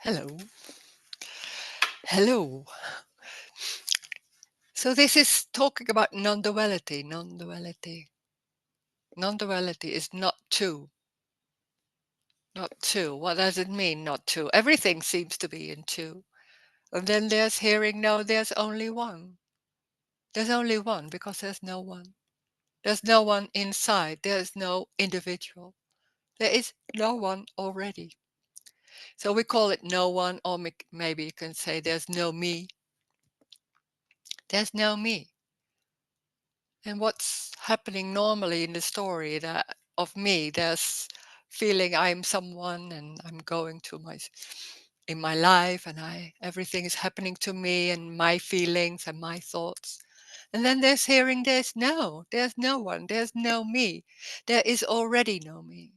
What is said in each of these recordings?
Hello. Hello. So this is talking about non-duality. Non-duality. Non-duality is not two. Not two. What does it mean, not two? Everything seems to be in two. And then there's hearing, no, there's only one. There's only one because there's no one. There's no one inside. There's no individual. There is no one already. So we call it no one, or maybe you can say there's no me. There's no me. And what's happening normally in the story that of me, there's feeling I'm someone and I'm going to in my life and everything is happening to me and my feelings and my thoughts. And then there's hearing there's no one, there's no me. There is already no me.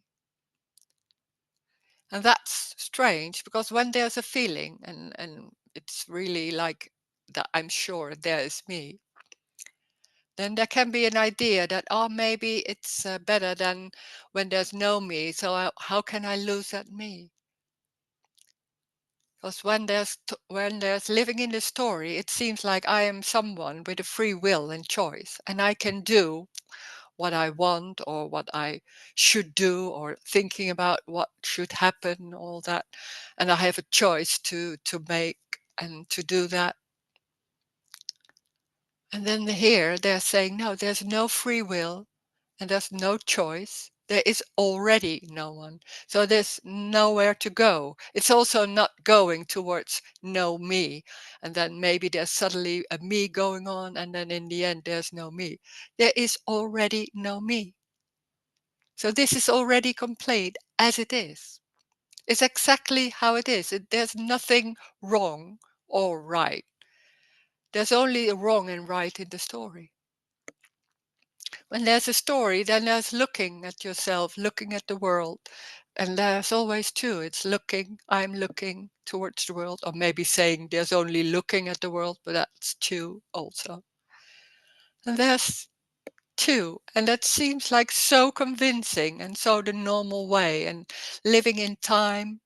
And that's strange because when there's a feeling and it's really like that I'm sure there is me, then there can be an idea that, oh, maybe it's better than when there's no me. So how can I lose that me? Because when there's living in the story, it seems like I am someone with a free will and choice, and I can do what I want or what I should do, or thinking about what should happen, all that, and I have a choice to make and to do that. And then here they're saying, no, there's no free will and there's no choice. There is already no one. So there's nowhere to go. It's also not going towards no me. And then maybe there's suddenly a me going on, and then in the end, there's no me. There is already no me. So this is already complete as it is. It's exactly how it is. There's nothing wrong or right. There's only a wrong and right in the story. When there's a story, then there's looking at yourself, looking at the world. And there's always two. It's looking, I'm looking towards the world, or maybe saying there's only looking at the world, but that's two also. And there's two. And that seems like so convincing and so the normal way. And living in time,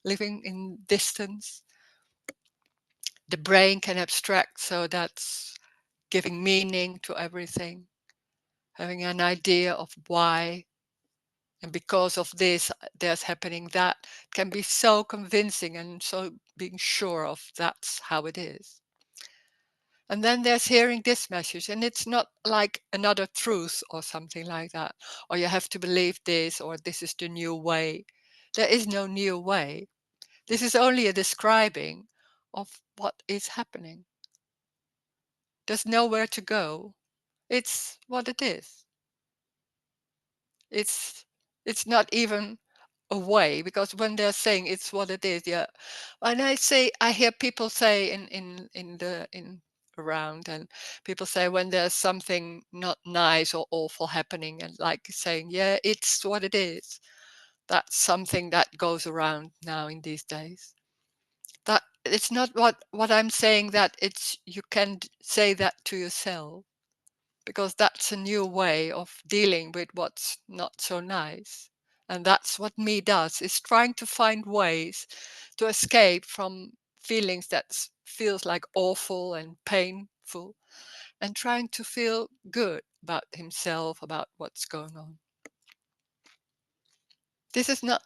living in distance. The brain can abstract, so that's giving meaning to everything, having an idea of why. And because of this, there's happening that can be so convincing and so being sure of that's how it is. And then there's hearing this message, and it's not like another truth or something like that, or you have to believe this, or this is the new way. There is no new way. This is only a describing of what is happening. There's nowhere to go. It's what it is. It's it's not even a way, because when they're saying it's what it is, yeah. When I hear people say in around, and people say when there's something not nice or awful happening, and like saying, yeah, it's what it is. That's something that goes around now in these days. That it's not what I'm saying, that it's you can say that to yourself, because that's a new way of dealing with what's not so nice. And that's what me does, is trying to find ways to escape from feelings that feels like awful and painful, and trying to feel good about himself, about what's going on. This is not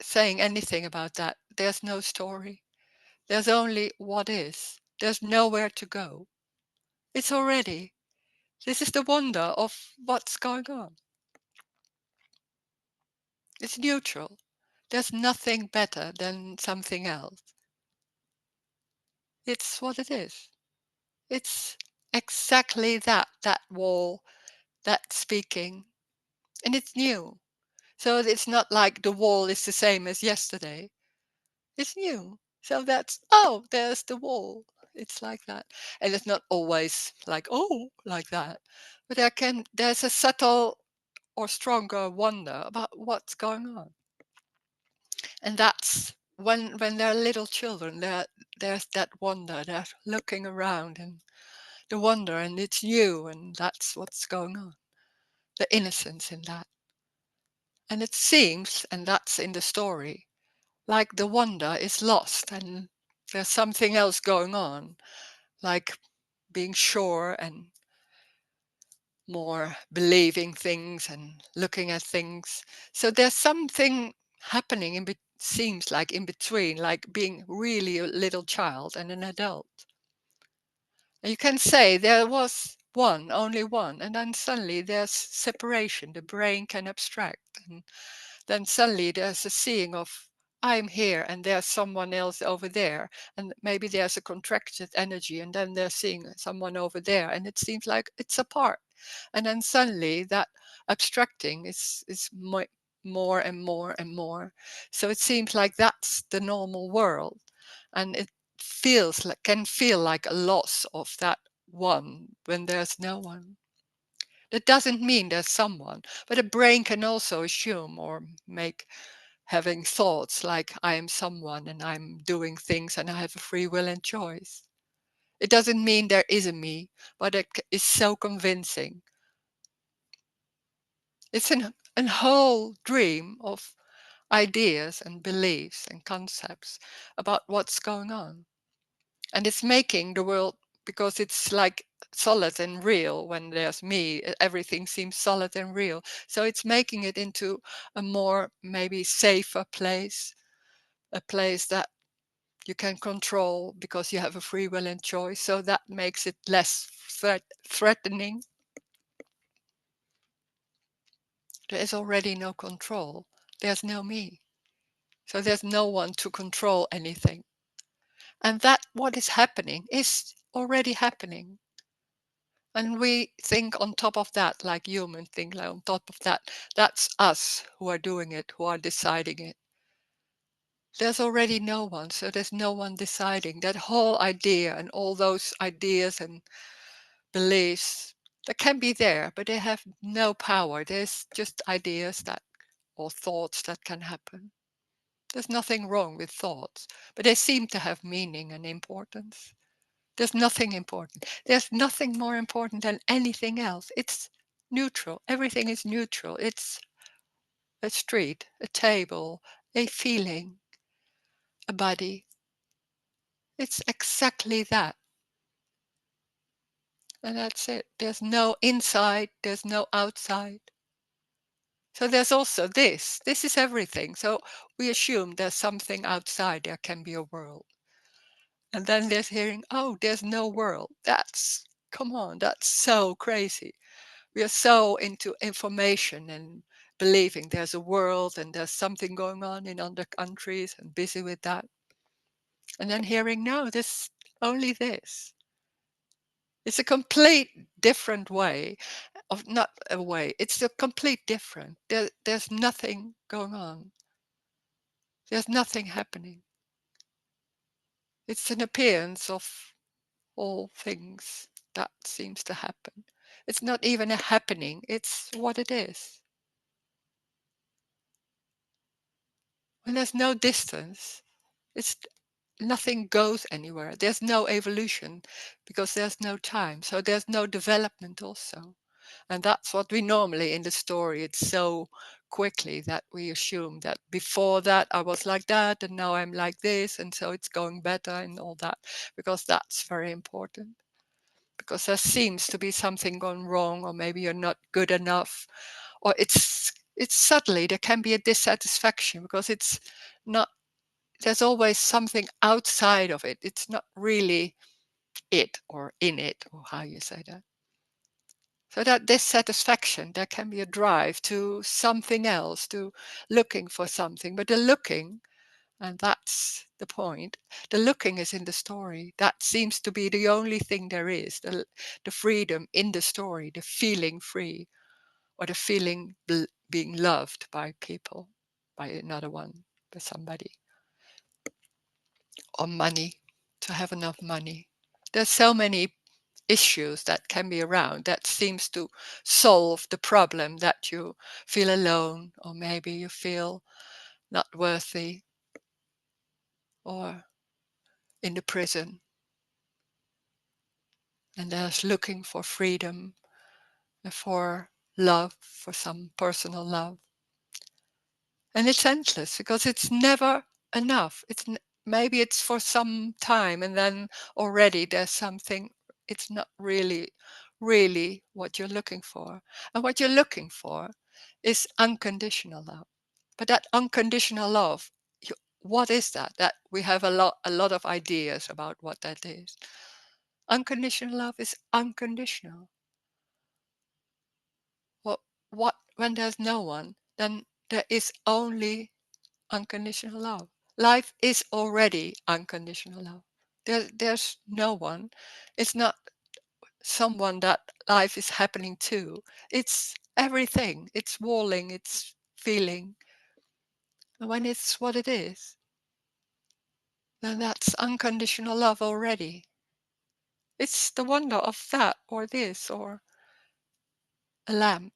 saying anything about that. There's no story. There's only what is. There's nowhere to go. It's already. This is the wonder of what's going on. It's neutral. There's nothing better than something else. It's what it is. It's exactly that wall, that speaking, and it's new. So it's not like the wall is the same as yesterday. It's new. So that's, oh, there's the wall. It's like that. And it's not always like, oh, like that. But there's a subtle or stronger wonder about what's going on. And that's when they're little children, there's that wonder, they're looking around and the wonder, and it's you, and that's what's going on, the innocence in that. And it seems, and that's in the story, like the wonder is lost and there's something else going on, like being sure and more believing things and looking at things. So there's something happening seems like in between, like being really a little child and an adult. And you can say there was one, only one, and then suddenly there's separation. The brain can abstract, and then suddenly there's a seeing of I'm here and there's someone else over there, and maybe there's a contracted energy, and then they're seeing someone over there, and it seems like it's apart. And then suddenly that abstracting is more and more and more. So it seems like that's the normal world, and it feels like can feel like a loss of that one when there's no one. That doesn't mean there's someone, but a brain can also assume or make having thoughts like I am someone and I'm doing things and I have a free will and choice. It doesn't mean there is a me, but it is so convincing. It's a whole dream of ideas and beliefs and concepts about what's going on. And it's making the world, because it's like solid and real. When there's me, everything seems solid and real. So it's making it into a more maybe safer place, a place that you can control because you have a free will and choice. So that makes it less threatening. There is already no control. There's no me. So there's no one to control anything. And that what is happening is already happening. And we think on top of that, like humans think like on top of that, that's us who are doing it, who are deciding it. There's already no one, so there's no one deciding. That whole idea and all those ideas and beliefs that can be there, but they have no power. There's just ideas that or thoughts that can happen. There's nothing wrong with thoughts, but they seem to have meaning and importance. There's nothing important. There's nothing more important than anything else. It's neutral. Everything is neutral. It's a street, a table, a feeling, a body. It's exactly that. And that's it. There's no inside, there's no outside. So there's also this. This is everything. So we assume there's something outside, there can be a world. And then there's hearing, oh, there's no world. Come on, that's so crazy. We are so into information and believing there's a world and there's something going on in other countries and busy with that. And then hearing, no, there's only this. It's a complete different way of not a way. It's a complete different. There's nothing going on. There's nothing happening. It's an appearance of all things that seems to happen. It's not even a happening. It's what it is. When there's no distance, it's nothing goes anywhere. There's no evolution because there's no time. So there's no development also. And that's what we normally in the story, it's so quickly that we assume that before that I was like that and now I'm like this and so it's going better and all that, because that's very important. Because there seems to be something gone wrong, or maybe you're not good enough, or it's subtly there can be a dissatisfaction because it's not, there's always something outside of it. It's not really it or in it, or how you say that. So that dissatisfaction, there can be a drive to something else, to looking for something. But the looking, and that's the point, the looking is in the story. That seems to be the only thing there is, the freedom in the story, the feeling free, or the feeling being loved by people, by another one, by somebody. Or money, to have enough money. There's so many issues that can be around that seems to solve the problem that you feel alone, or maybe you feel not worthy, or in the prison. And there's looking for freedom and for love, for some personal love. And it's endless because it's never enough. Maybe it's for some time, and then already there's something. It's not really what you're looking for. And what you're looking for is unconditional love. But that unconditional love, what is that? That we have a lot of ideas about what that is. Unconditional love is unconditional. What when there's no one, then there is only unconditional love. Life is already unconditional love. There's no one. It's not someone that life is happening to. It's everything. It's walling, it's feeling. And when it's what it is, then that's unconditional love already. It's the wonder of that or this or a lamp,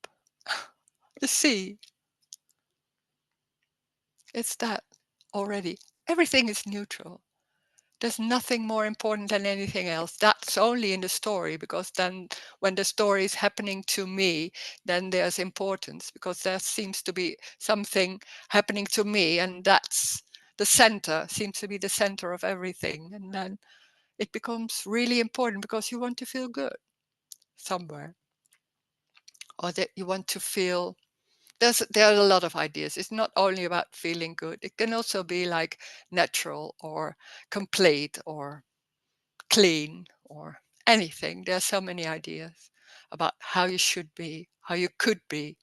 the sea. It's that already. Everything is neutral. There's nothing more important than anything else. That's only in the story, because then when the story is happening to me, then there's importance, because there seems to be something happening to me, and that's the center, seems to be the center of everything. And then it becomes really important because you want to feel good somewhere, or that you want to feel. There are a lot of ideas. It's not only about feeling good. It can also be like natural or complete or clean or anything. There are so many ideas about how you should be, how you could be.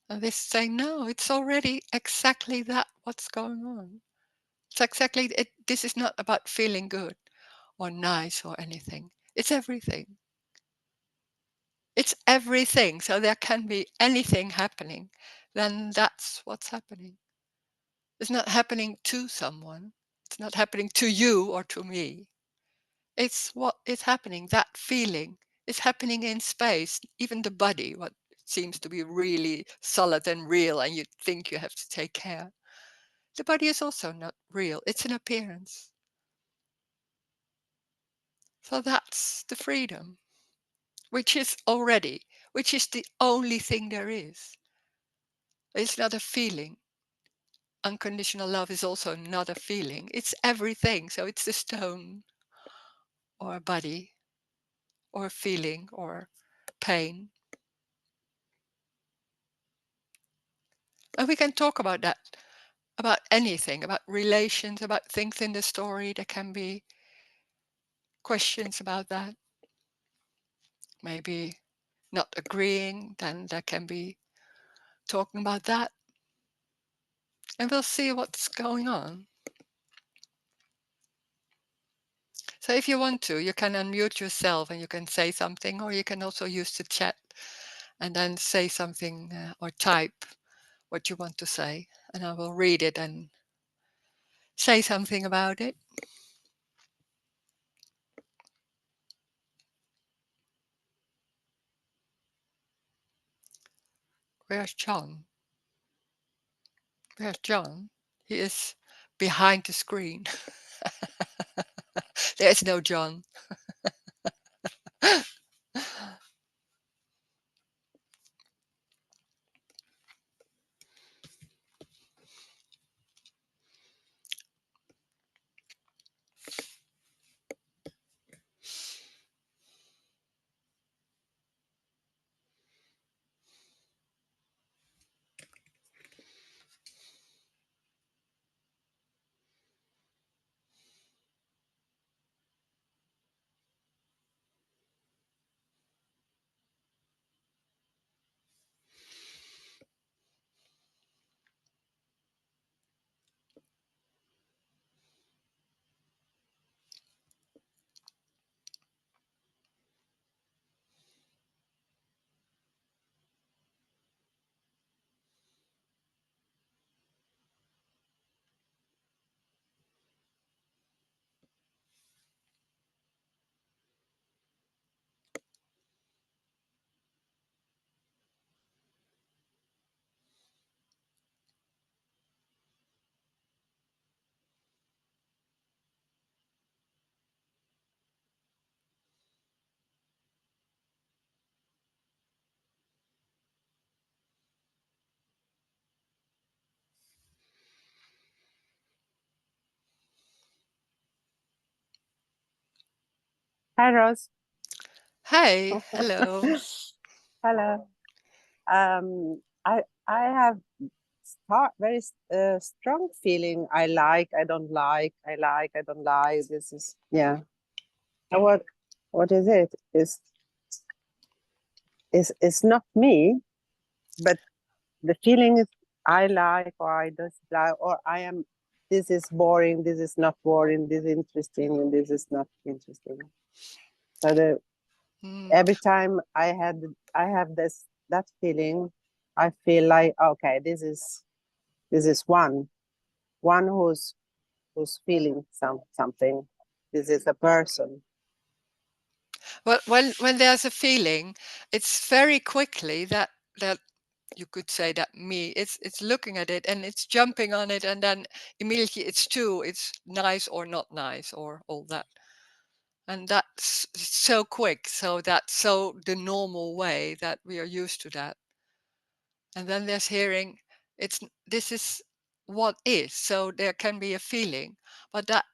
And this saying, no, it's already exactly that what's going on. It's exactly it. This is not about feeling good or nice or anything. It's everything. It's everything. So there can be anything happening. Then that's what's happening. It's not happening to someone. It's not happening to you or to me. It's what is happening, that feeling is happening in space. Even the body, what seems to be really solid and real, and you think you have to take care. The body is also not real. It's an appearance. So that's the freedom, which is the only thing there is. It's not a feeling. Unconditional love is also not a feeling. It's everything. So it's the stone or a body or a feeling or pain. And we can talk about that, about anything, about relations, about things in the story. There can be questions about that. Maybe not agreeing, then there can be talking about that. And we'll see what's going on. So if you want to, you can unmute yourself and you can say something, or you can also use the chat and then say something or type what you want to say. And I will read it and say something about it. Where's John? Where's John? He is behind the screen. There's no John. Hi, Rose. Hi, hello. Hello. I have very strong feeling. I like. I don't like. I like. I don't like. This is yeah. And what is it? Is not me, but the feeling is I like or I dislike or I am. This is boring. This is not boring. This is interesting and this is not interesting. So Mm. every time I have that feeling, I feel like okay, this is one who's feeling something. This is a person. Well, when there's a feeling, it's very quickly that you could say that me. It's looking at it and it's jumping on it, and then immediately it's two. It's nice or not nice or all that, and that's so quick. So that's so the normal way that we are used to that. And then there's hearing. This is what is. So there can be a feeling, but that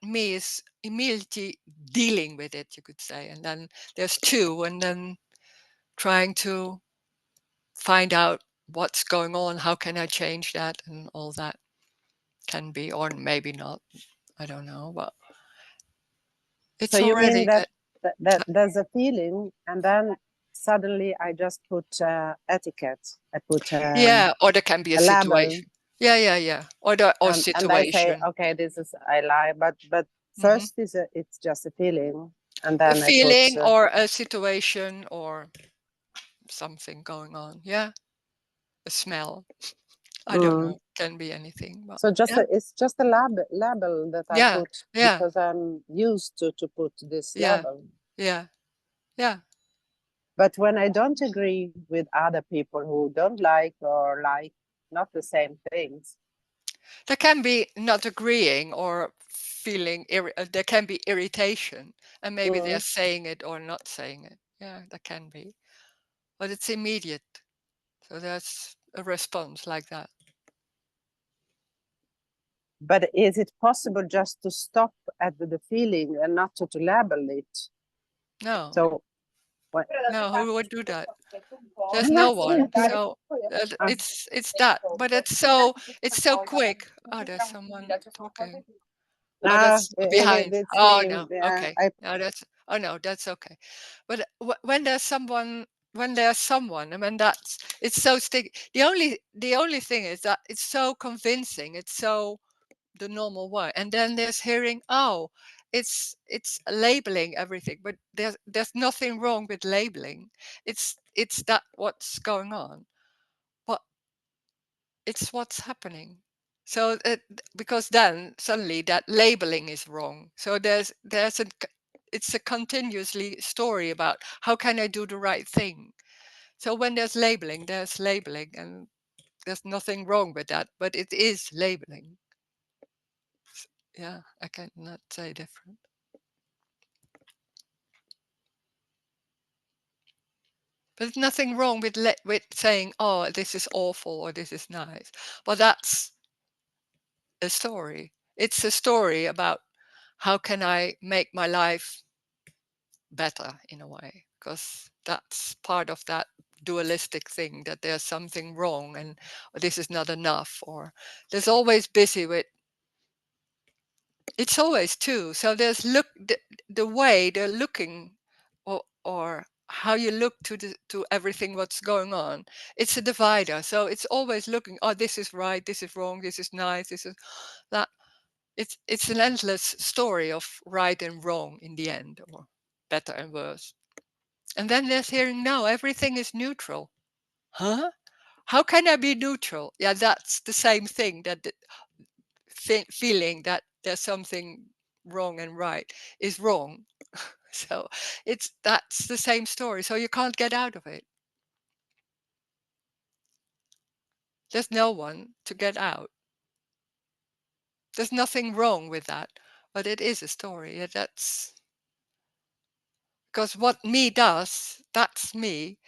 me is immediately dealing with it, you could say. And then there's two, and then trying to find out what's going on. How can I change that? And all that can be, or maybe not. I don't know, but So it's you mean already that good. there's a feeling, and then suddenly I just put etiquette. I put Yeah, or there can be a a label, situation. Yeah. Or and I say, situation. okay, this is I lie. But Hmm. first is it's just a feeling, and A then I put feeling or a situation or something going on. Yeah, a smell. I don't mm. know. Can be anything, but So yeah, it's just a label that I yeah, put yeah, because I'm used to put this yeah, label. yeah, yeah. But when I don't agree with other people who don't like or like not the same things, There can be not agreeing or feeling. There can be irritation, and maybe they're mm, saying it or not saying it. Yeah, that can be, but it's immediate. So there's a response like that. but is it possible just to stop at the feeling and not to label it? No, So when, no, who would do that? There's no one. So Ah, it's that, but it's so quick. Oh, there's someone talking. Oh, that's behind. it's Oh me. no, Yeah, okay. No, that's oh no, that's okay. But when there's someone, and when that's it's so sticky. The only thing is that it's so convincing. It's so the normal way, and then there's hearing. Oh, it's labeling everything, but there's nothing wrong with labeling. It's that what's going on, but it's what's happening. So because then suddenly that labeling is wrong. So it's a continuously story about how can I do the right thing. So when there's labeling, and there's nothing wrong with that, but it is labeling. Yeah, I cannot say different. But there's nothing wrong with saying, oh, this is awful or this is nice. But that's a story. It's a story about how can I make my life better in a way, because that's part of that dualistic thing, that there's something wrong and this is not enough, or there's always busy with it's always two. So there's the way they're looking, or how you look to everything what's going on. It's a divider. So it's always looking, oh, this is right, this is wrong, this is nice, this is that. It's an endless story of right and wrong in the end, or better and worse. And then there's hearing, no, everything is neutral. Huh? How can I be neutral? Yeah, that's the same thing, that the feeling that there's something wrong and right is wrong. So that's the same story. So you can't get out of it. There's no one to get out. There's nothing wrong with that, but it is a story. Yeah, that's because what me does, that's me,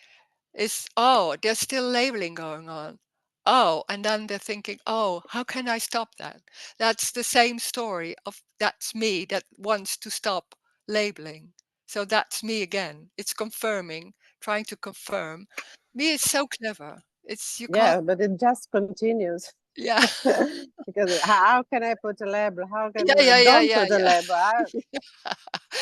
is, oh, there's still labeling going on. Oh, and then they're thinking, oh, how can I stop that? That's the same story of that's me that wants to stop labeling. So that's me again. It's confirming, trying to confirm. Me is so clever. It's you can't. Yeah, but it just continues. Yeah. Because how can I put a label? How can Yeah, I yeah, yeah, don't yeah, put a yeah. label?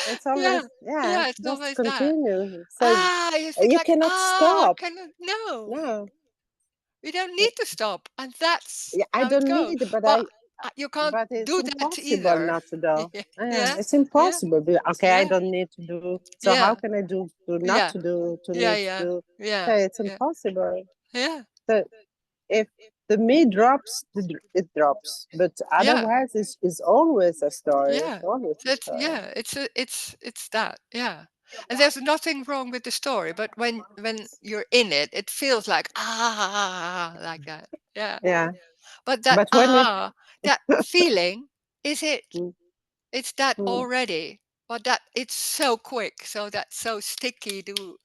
It's Yeah, always, yeah, yeah, it it's just always that. continues. So You think you like, cannot I stop. cannot. No, No, we don't need to stop, and that's yeah, I how it don't goes. need it, but But you can't but it's do that impossible either. not to do. Yeah, Yeah, yeah, it's yeah, impossible. Okay, I yeah, don't need to do. So how yeah, can I do not yeah, to do to yeah, need to yeah, do? yeah, Okay, it's yeah, impossible. yeah, So if the me drops, it drops. But yeah. otherwise, it's always a story. It's Yeah, always a that's story. yeah. It's that yeah. And there's nothing wrong with the story, but when you're in it, it feels like like that. Yeah. Yeah, But that but when it, that feeling is it. mm, It's that mm, already. But that it's so quick, so that's so sticky to,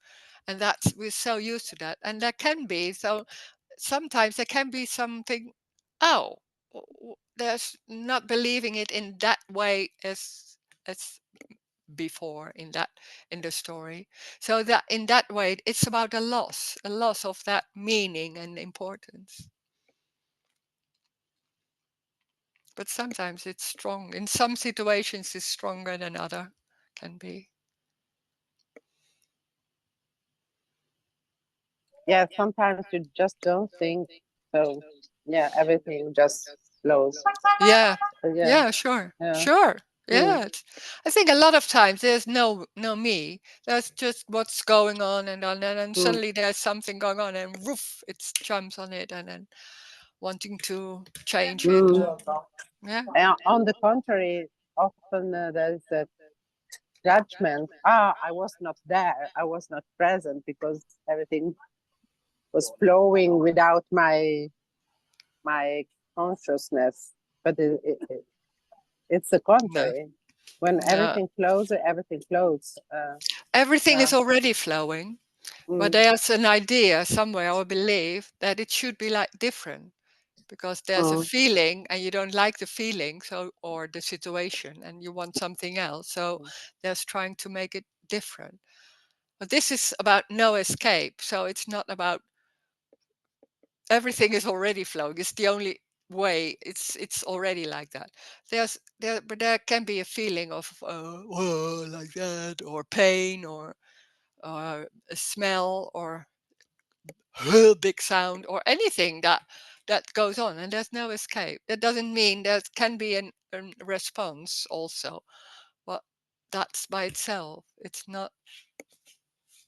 and that's we're so used to that, and that can be so sometimes there can be something, oh, there's not believing it in that way as before in that in the story, so that in that way it's about a loss of that meaning and importance. But sometimes it's strong in some situations, it's stronger than other can be. yeah, sometimes you just don't think. So yeah, everything just flows. Yeah, Yeah, yeah, sure, yeah. sure. Mm, Yeah, I think a lot of times there's no me. There's just what's going on, and then mm, suddenly there's something going on, and woof, it jumps on it, and then wanting to change it. mm. Yeah, On the contrary, often there's a judgment. Ah, I was not there. I was not present because everything was flowing without my consciousness. But it's the no, contrary. When no. everything flows. Everything Uh, is already flowing, but mm, there's an idea somewhere or belief that it should be like different because there's a mm, feeling and you don't like the feeling, so or the situation, and you want something else. So there's trying to make it different. But this is about no escape. So it's not about everything is already flowing. It's the only way. It's already like that. But there can be a feeling of "Whoa," like that, or pain, or a smell, or big sound, or anything that goes on, and there's no escape. That doesn't mean there can be a response also, but that's by itself. It's not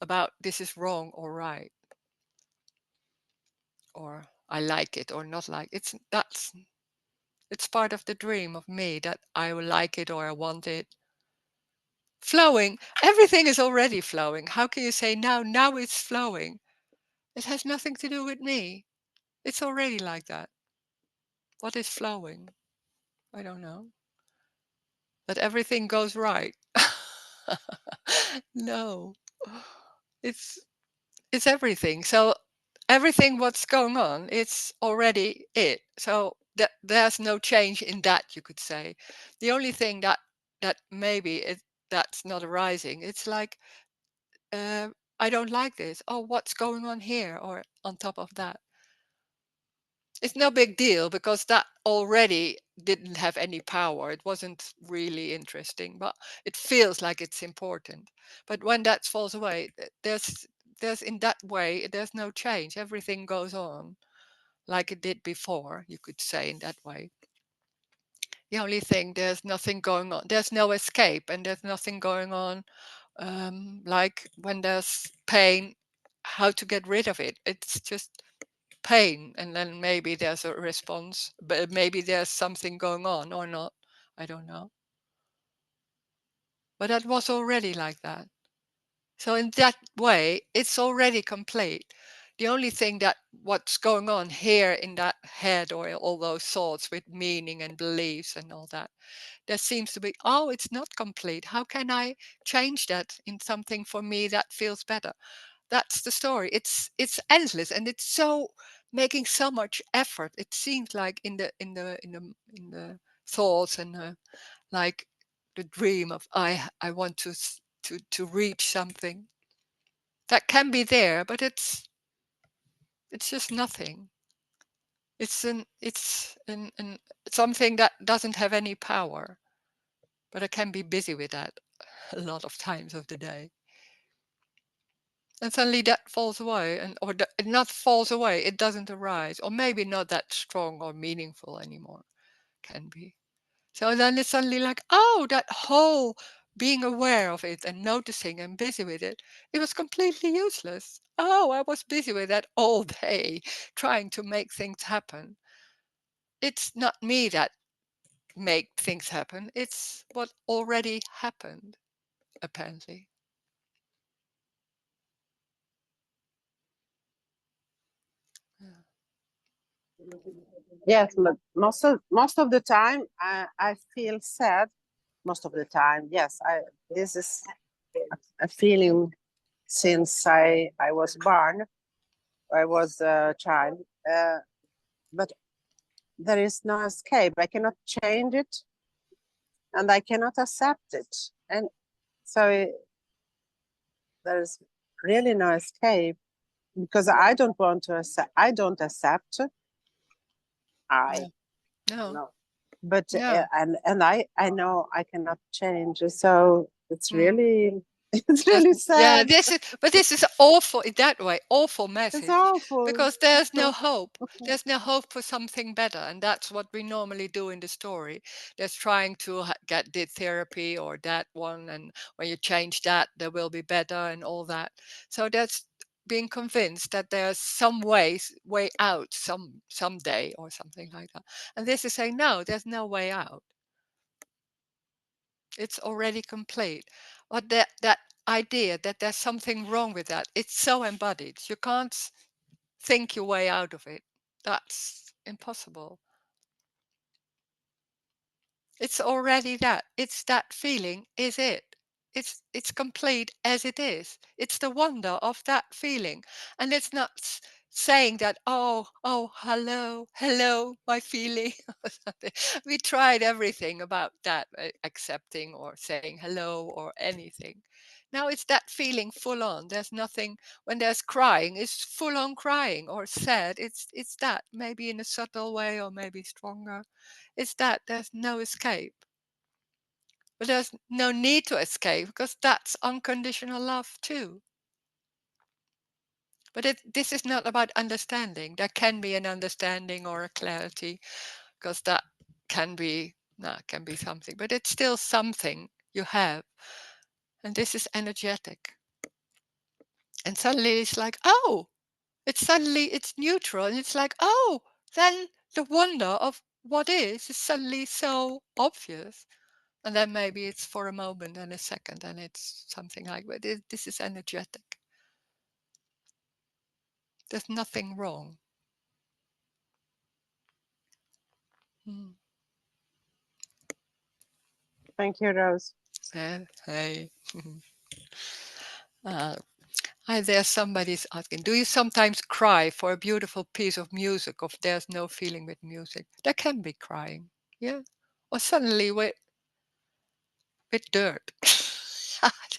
about this is wrong or right, or I like it or not like it's part of the dream of me that I will like it or I want it. Flowing, everything is already flowing. How can you say now it's flowing? It has nothing to do with me. It's already like that. What is flowing? I don't know. That everything goes right. No, it's it's everything. So everything what's going on, it's already it. So there's no change in that, you could say. The only thing that maybe that's not arising, it's like uh, I don't like this. Oh, what's going on here or on top of that? It's no big deal because that already didn't have any power. It wasn't really interesting, but it feels like it's important. But when that falls away, there's in that way there's no change. Everything goes on like it did before. You could say in that way. The only thing there's nothing going on. There's no escape, and there's nothing going on. Like when there's pain, how to get rid of it? It's just pain, and then maybe there's a response, but maybe there's something going on or not. I don't know. But that was already like that. So in that way, it's already complete. The only thing that what's going on here in that head or all those thoughts with meaning and beliefs and all that, there seems to be, oh, it's not complete. How can I change that in something for me that feels better? That's the story. It's endless, and it's so making so much effort. It seems like in the thoughts and like the dream of I want to to reach something that can be there, but it's just nothing. It's an something that doesn't have any power, but I can be busy with that a lot of times of the day. And suddenly that falls away, it not falls away, it doesn't arise, or maybe not that strong or meaningful anymore. Can be. So then it's suddenly like, oh, that whole being aware of it and noticing and busy with it, it was completely useless. Oh, I was busy with that all day, trying to make things happen. It's not me that make things happen. It's what already happened, apparently. Yeah. Yes, but most of the time I feel sad. Most of the time, yes. This is a feeling since I was born. I was a child, but there is no escape. I cannot change it, and I cannot accept it. And so there's really no escape because I don't want to accept. I don't accept. I No, no, no, but no. and I know I cannot change. So it's Mm. really it's really Yeah, sad. this is awful in that way, awful It's message, awful. because there's no hope. There's no hope for something better, and that's what we normally do in the story. There's trying to get the therapy or that one, and when you change that, there will be better and all that. So that's being convinced that there's some way out someday or something like that. And this is saying no, there's no way out. It's already complete. But that idea that there's something wrong with that, it's so embodied. You can't think your way out of it. That's impossible. It's already that. It's that feeling is it. It's complete as it is. It's the wonder of that feeling. And it's not saying that, oh, hello, my feeling. Or something. We tried everything about that, accepting or saying hello or anything. Now it's that feeling full on. There's nothing when there's crying, it's full on crying, or sad. It's that, maybe in a subtle way or maybe stronger. It's that there's no escape. But there's no need to escape because that's unconditional love too. But this is not about understanding. There can be an understanding or a clarity because that can be something, but it's still something you have. And this is energetic. And suddenly it's like, oh, it's neutral. And it's like, oh, then the wonder of what is suddenly so obvious. And then maybe it's for a moment and a second, and it's something like, but this is energetic. There's nothing wrong. Mm. Thank you, Rose. Hey. uh, Hi there, somebody's asking, do you sometimes cry for a beautiful piece of music if there's no feeling with music? There can be crying, yeah. Or suddenly with dirt.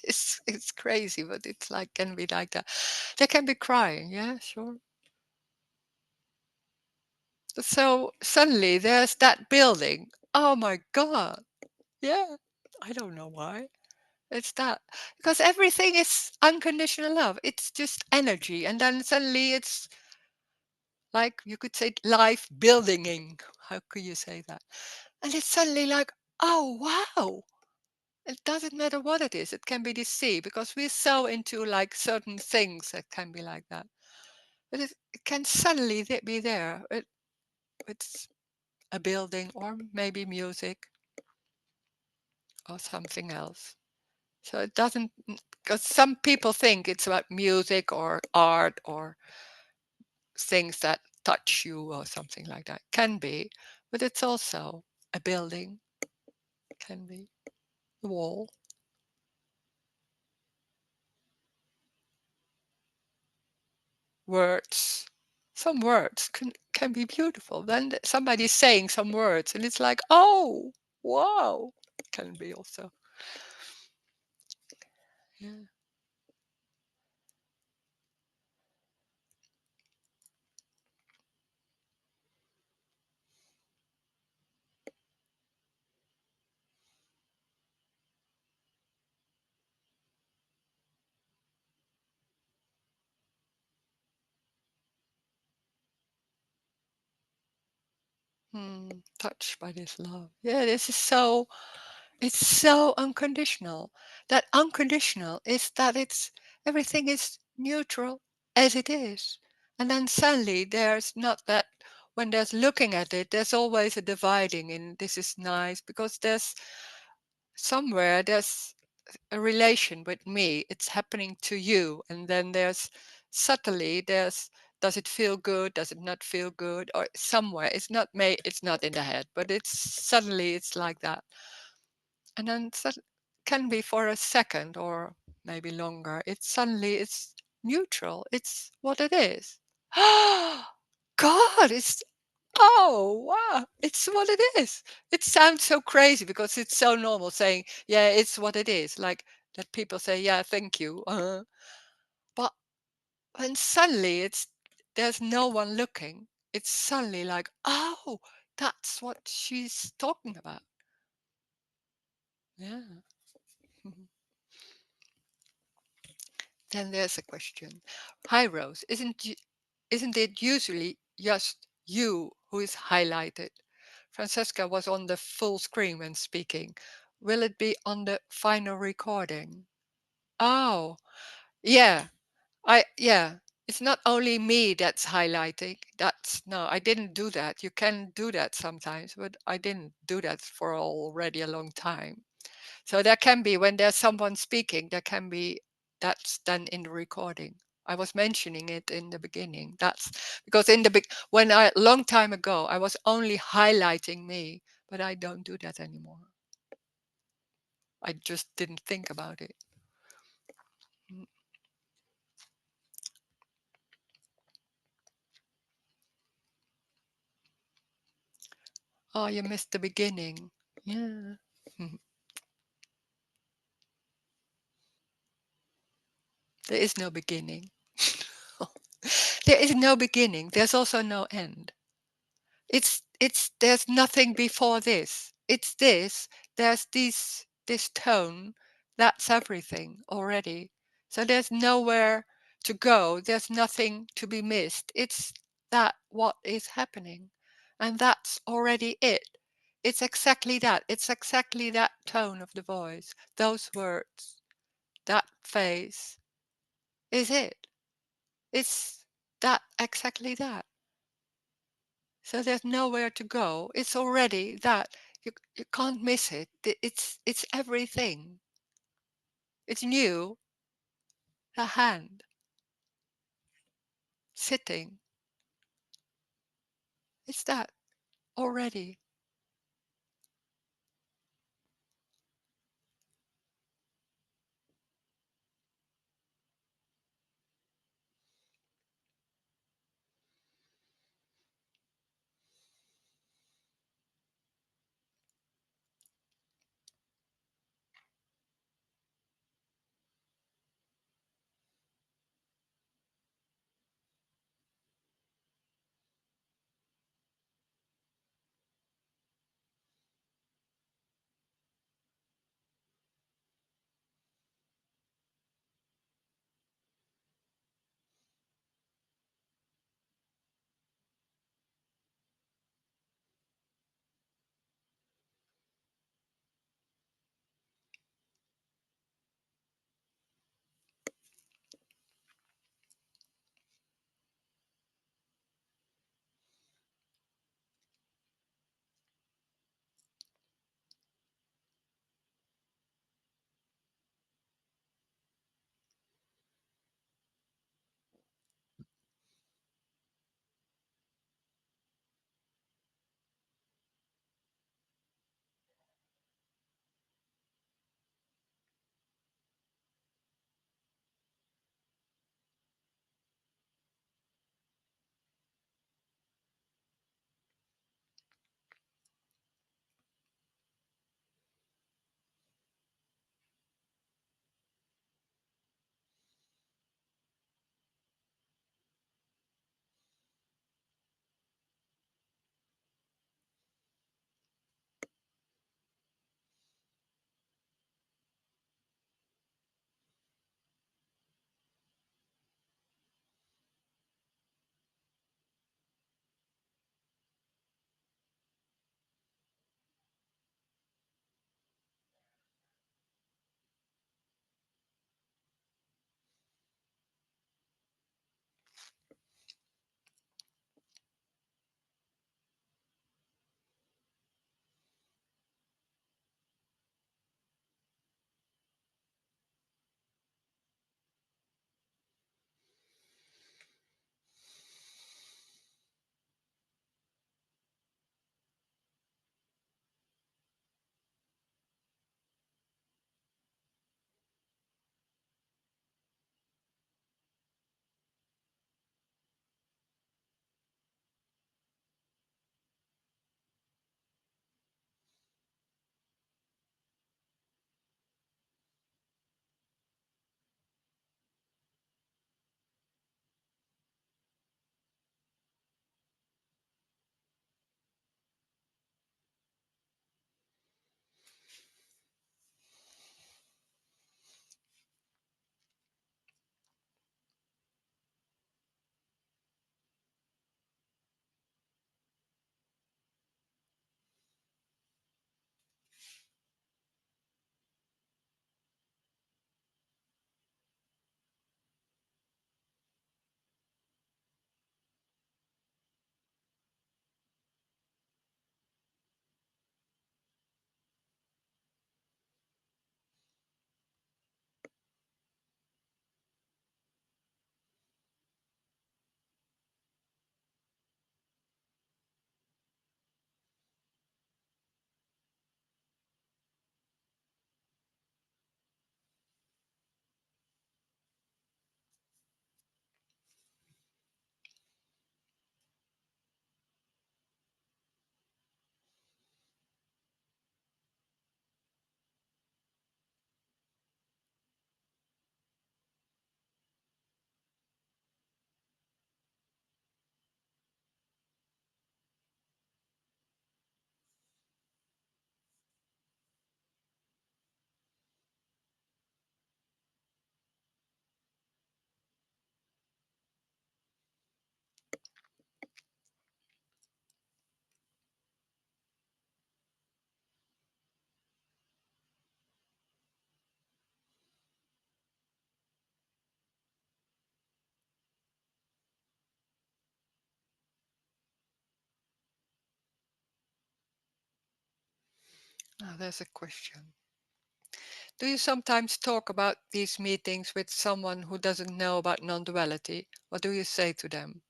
It's crazy, but it's like can be like that. There can be crying, yeah, sure. So suddenly there's that building. Oh my God. Yeah. I don't know why. It's that. Because everything is unconditional love. It's just energy. And then suddenly it's like you could say life buildinging. How could you say that? And it's suddenly like, oh wow. It doesn't matter what it is. It can be the sea because we're so into like certain things that can be like that. But it can suddenly be there. It's a building or maybe music or something else. So it doesn't, because some people think it's about music or art or things that touch you or something like that. Can be, but it's also a building, can be a wall, words. Some words can be beautiful. Then somebody's saying some words and it's like, oh, wow, can be also. Yeah. Touched by this love. Yeah, this is so, it's so unconditional. That unconditional is that it's, everything is neutral as it is. And then suddenly there's not that, when there's looking at it, there's always a dividing in this is nice, because there's somewhere there's a relation with me, it's happening to you, and then there's subtly there's, does it feel good, does it not feel good, or somewhere it's not made, it's not in the head, but it's suddenly it's like that. And then can be for a second or maybe longer, it's suddenly it's neutral, it's what it is. God, it's, oh, wow. It's what it is. It sounds so crazy because it's so normal saying, yeah, it's what it is. Like that people say, yeah, thank you. But when suddenly it's, there's no one looking, it's suddenly like, oh, that's what she's talking about. Yeah. Then there's a question. Hi, Rose. Isn't it usually just you who is highlighted? Francesca was on the full screen when speaking. Will it be on the final recording? Oh, yeah. Yeah. It's not only me that's highlighting. That's, no, I didn't do that. You can do that sometimes, but I didn't do that for already a long time. So there can be, when there's someone speaking, there can be, that's done in the recording. I was mentioning it in the beginning. That's because in the when I, long time ago, I was only highlighting me, but I don't do that anymore. I just didn't think about it. Mm. Oh, you missed the beginning. Yeah. Mhm. There is no beginning. There is no beginning. There's also no end. It's there's nothing before this. It's this. There's this tone. That's everything already. So there's nowhere to go. There's nothing to be missed. It's that what is happening. And that's already it. It's exactly that. It's exactly that tone of the voice. Those words. That face is it. It's that exactly that. So there's nowhere to go. It's already that. You can't miss it. It's everything. It's new, the hand, sitting. It's that already. Oh, there's a question. Do you sometimes talk about these meetings with someone who doesn't know about non-duality? What do you say to them?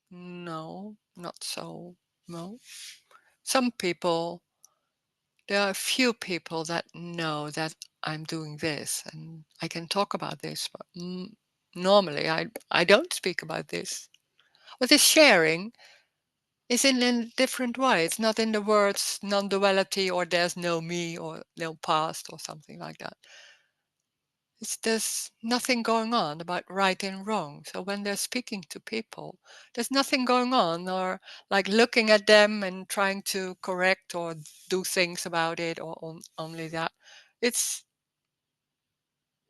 No, not so. No. Some people, there are a few people that know that I'm doing this and I can talk about this, but normally I don't speak about this. But this sharing is in a different way. It's not in the words non-duality or there's no me or no past or something like that. There's nothing going on about right and wrong. So when they're speaking to people, there's nothing going on or like looking at them and trying to correct or do things about it or only that. It's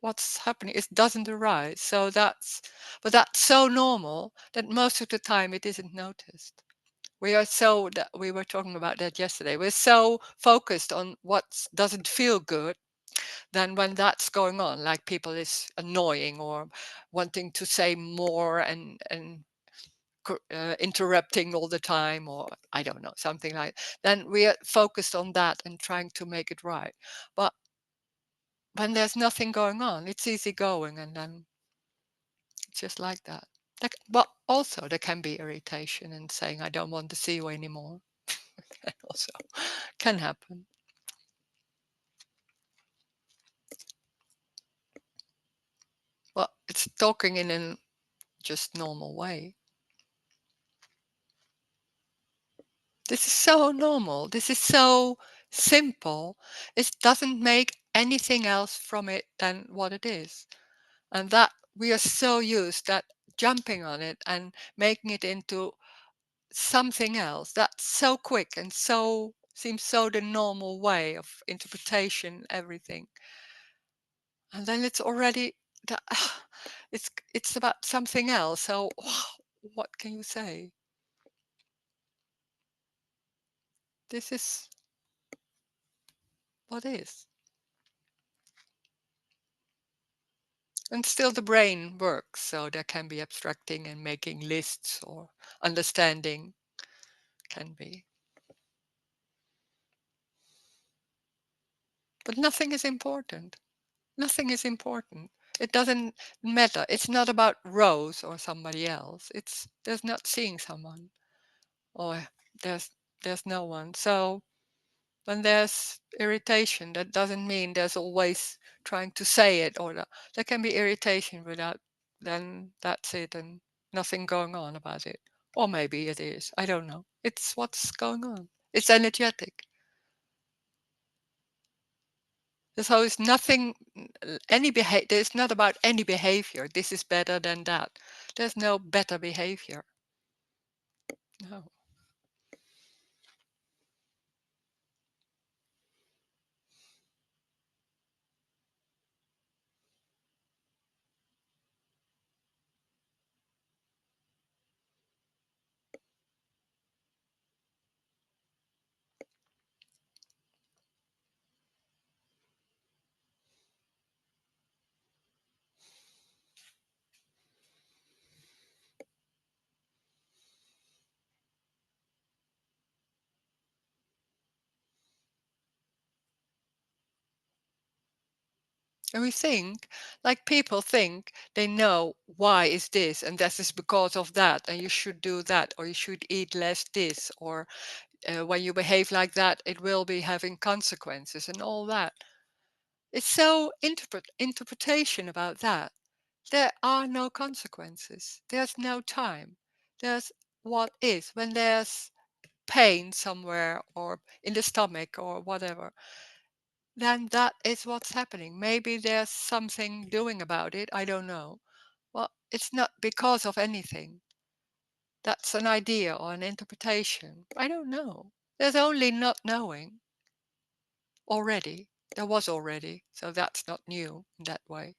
what's happening. It doesn't arise. But that's so normal that most of the time it isn't noticed. We were talking about that yesterday. We're so focused on what doesn't feel good, then when that's going on, like people is annoying or wanting to say more and interrupting all the time, or I don't know, something like, then we are focused on that and trying to make it right. But when there's nothing going on, it's easy going, and then it's just like that. But also there can be irritation and saying I don't want to see you anymore. Also can happen. Well, it's talking in a just normal way. This is so normal. This is so simple. It doesn't make anything else from it than what it is. And that we are so used that jumping on it and making it into something else that's so quick and so seems so the normal way of interpretation, everything. And then it's already the, it's about something else. So what can you say? This is what is. And still the brain works, so there can be abstracting and making lists or understanding can be. But nothing is important. Nothing is important. It doesn't matter. It's not about Rose or somebody else. There's not seeing someone or there's there's no one. So when there's irritation, that doesn't mean there's always trying to say it or there can be irritation without, then that's it and nothing going on about it. Or maybe it is. I don't know. It's what's going on. It's energetic. So it's nothing, any behavior, it's not about any behavior. This is better than that. There's no better behavior. No. And we think, like people think, they know why is this, and this is because of that, and you should do that, or you should eat less this, or when you behave like that, it will be having consequences and all that. It's so interpretation about that. There are no consequences. There's no time. There's what is. When there's pain somewhere or in the stomach or whatever, then that is what's happening. Maybe there's something doing about it. I don't know. Well, it's not because of anything. That's an idea or an interpretation. I don't know. There's only not knowing already. There was already. So that's not new in that way.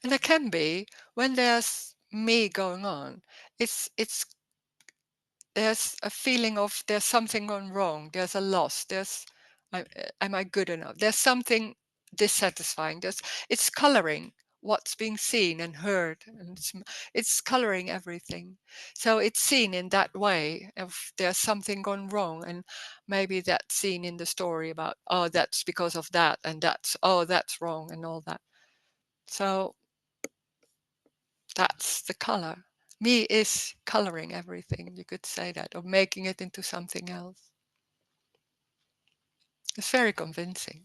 And there can be, when there's me going on, it's there's a feeling of there's something gone wrong, there's a loss, am I good enough? There's something dissatisfying. It's coloring what's being seen and heard, and it's coloring everything. So it's seen in that way if there's something gone wrong, and maybe that's seen in the story about, oh, that's because of that, and that's wrong, and all that. So that's the color. Me is coloring everything, you could say that, or making it into something else. It's very convincing.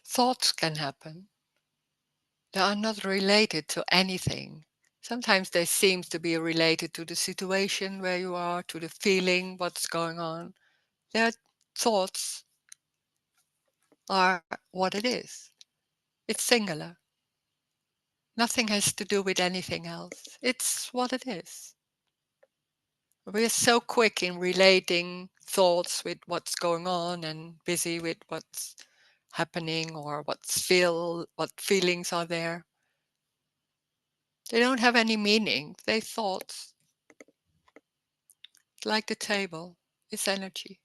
Thoughts can happen. They are not related to anything. Sometimes they seem to be related to the situation where you are, to the feeling, what's going on. Their thoughts are what it is. It's singular. Nothing has to do with anything else. It's what it is. We're so quick in relating thoughts with what's going on and busy with what's happening or what feelings are there. They don't have any meaning. They thoughts. Like the table. It's energy.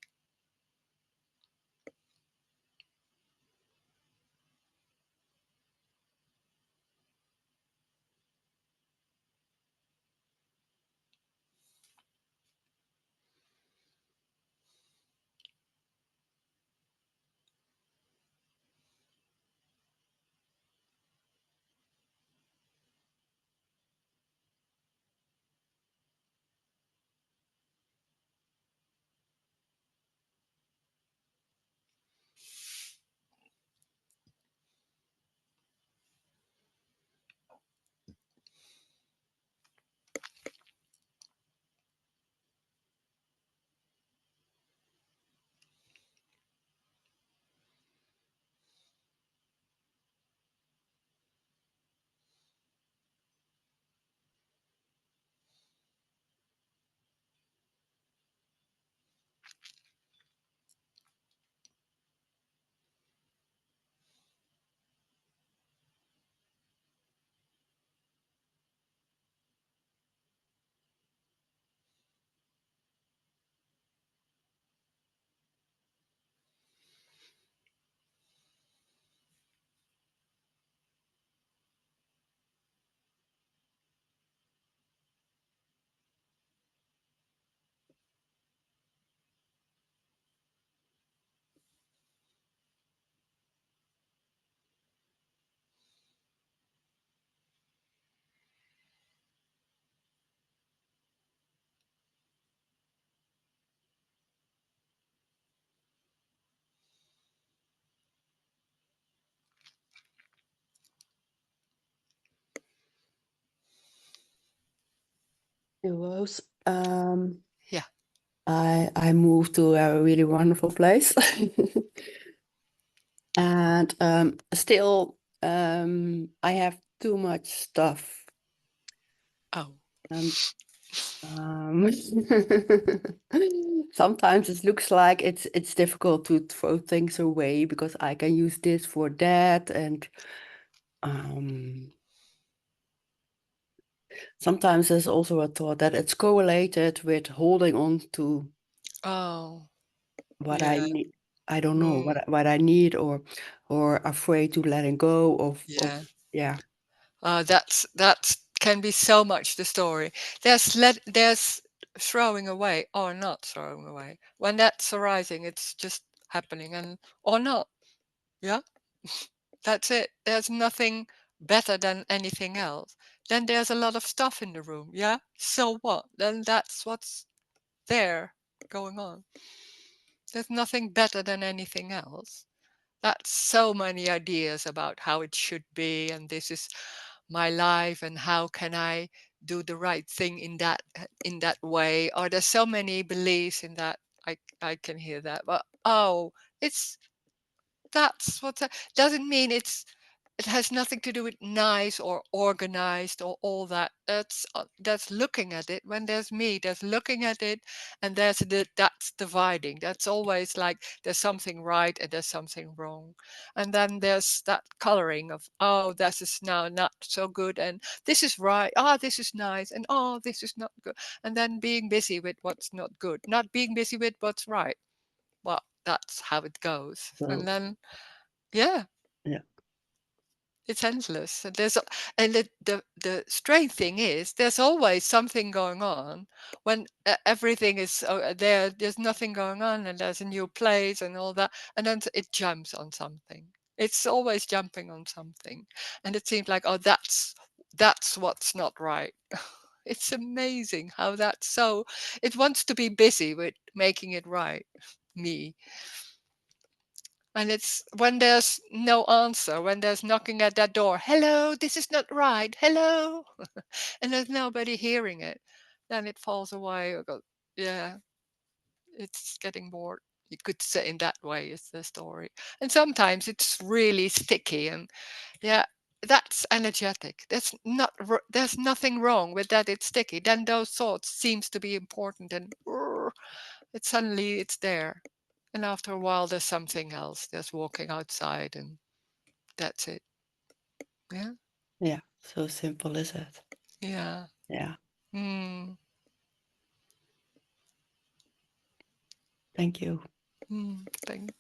It was. Yeah. I moved to a really wonderful place, and still I have too much stuff, Oh. and sometimes it looks like it's difficult to throw things away because I can use this for that, and sometimes there's also a thought that it's correlated with holding on to Oh. what I Yeah. need. I don't know Mm, what I need, or afraid to letting go yeah. of yeah. That's can be so much the story. There's throwing away or not throwing away. When that's arising, it's just happening and or not. Yeah. That's it. There's nothing better than anything else. Then there's a lot of stuff in the room. Yeah. So what? Then that's what's there going on. There's nothing better than anything else. That's so many ideas about how it should be, and this is my life, and how can I do the right thing in that way. Or there's so many beliefs in that. I can hear that, but oh, it's that's what doesn't mean it has nothing to do with nice or organized or all that. That's looking at it. When there's me, there's looking at it, and that's dividing. That's always like there's something right and there's something wrong, and then there's that coloring of oh, this is now not so good, and this is right. Ah, this is nice, and oh, this is not good, and then being busy with what's not good, not being busy with what's right. Well, that's how it goes, and So then yeah, yeah. it's endless. And and the strange thing is, there's always something going on when everything is there. There's nothing going on, and there's a new place and all that, and then it jumps on something. It's always jumping on something, and it seems like oh, that's what's not right. It's amazing how that's so. It wants to be busy with making it right. Me. And it's when there's no answer, when there's knocking at that door, hello, this is not right, hello, and there's nobody hearing it, then it falls away. Or go, yeah, it's getting bored. You could say in that way is the story. And sometimes it's really sticky, and yeah, that's energetic. There's nothing wrong with that. It's sticky. Then those thoughts seems to be important, and it suddenly it's there. And after a while, there's something else. There's walking outside, and that's it. Yeah, Yeah, so simple is it? yeah. Yeah, Mm, thank you. thanks.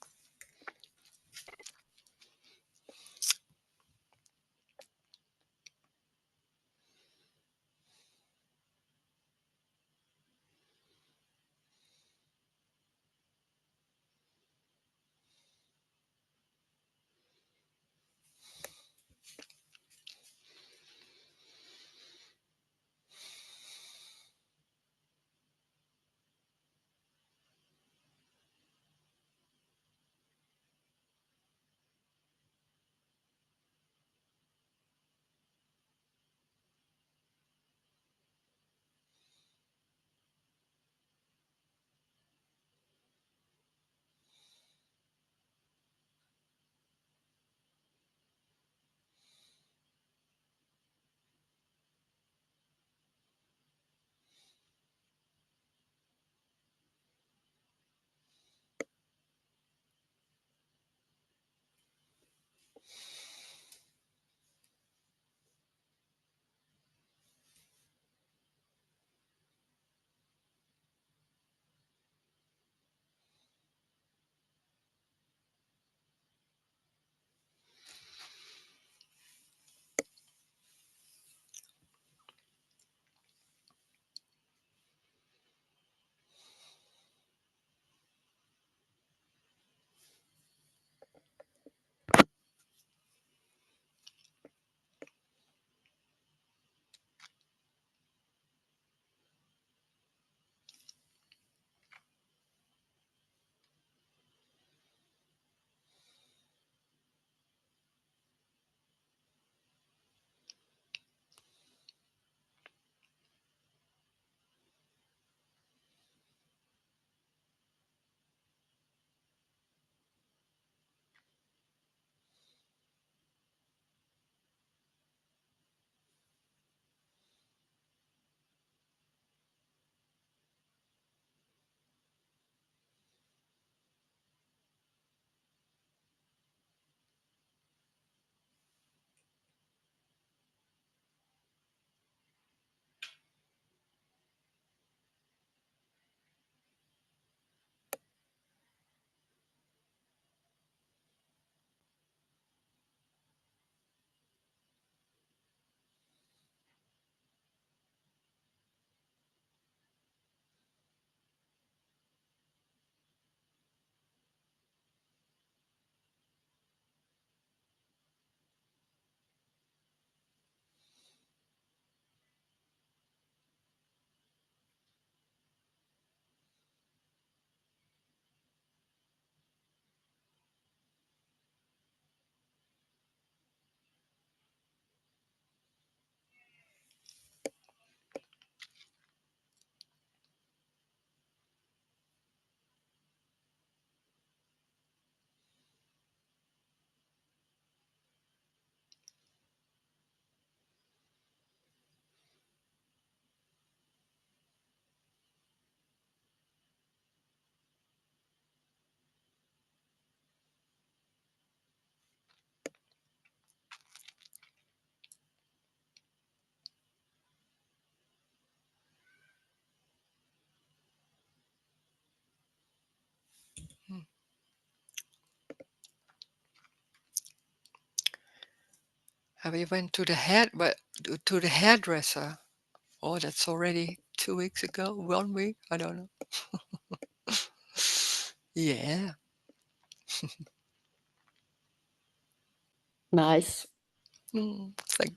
Mm. We went to the to the hairdresser. Oh, that's already 2 weeks ago. 1 week. I don't know. Yeah. Nice. Thanks.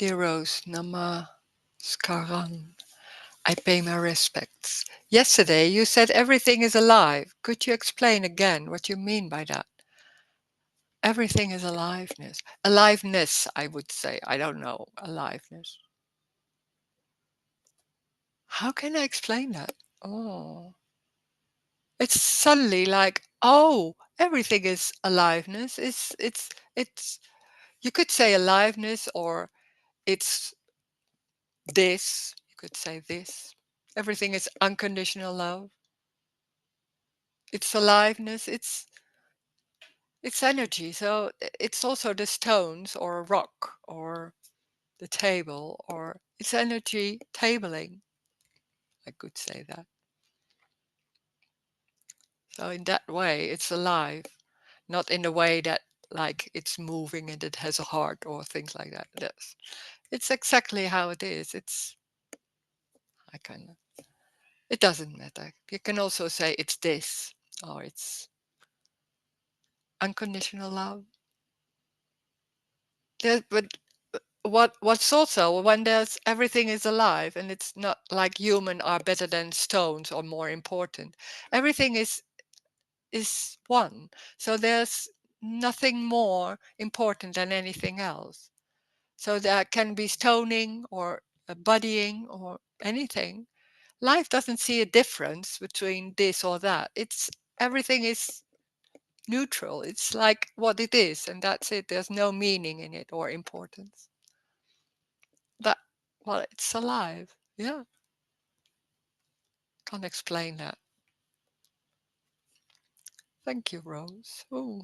Dear Rose, Namaskaram. I pay my respects. Yesterday you said everything is alive. Could you explain again what you mean by that? Everything is aliveness. Aliveness, I would say. I don't know. Aliveness. How can I explain that? Oh. It's suddenly like, oh, everything is aliveness. It's you could say aliveness, or it's this. You could say this. Everything is unconditional love. It's aliveness. It's energy. So it's also the stones or a rock or the table, or it's energy tabling. I could say that. So in that way, it's alive, not in the way that like it's moving and it has a heart or things like that. It's exactly how it is. I kind of, it doesn't matter. You can also say it's this, or it's unconditional love. But what's also when there's everything is alive, and it's not like human are better than stones or more important. Everything is one. So there's nothing more important than anything else. So there can be stoning or buddying or anything. Life doesn't see a difference between this or that. It's everything is neutral. It's like what it is, and that's it. There's no meaning in it or importance. That, well, it's alive. Yeah, can't explain that. Thank you, Rose. Ooh.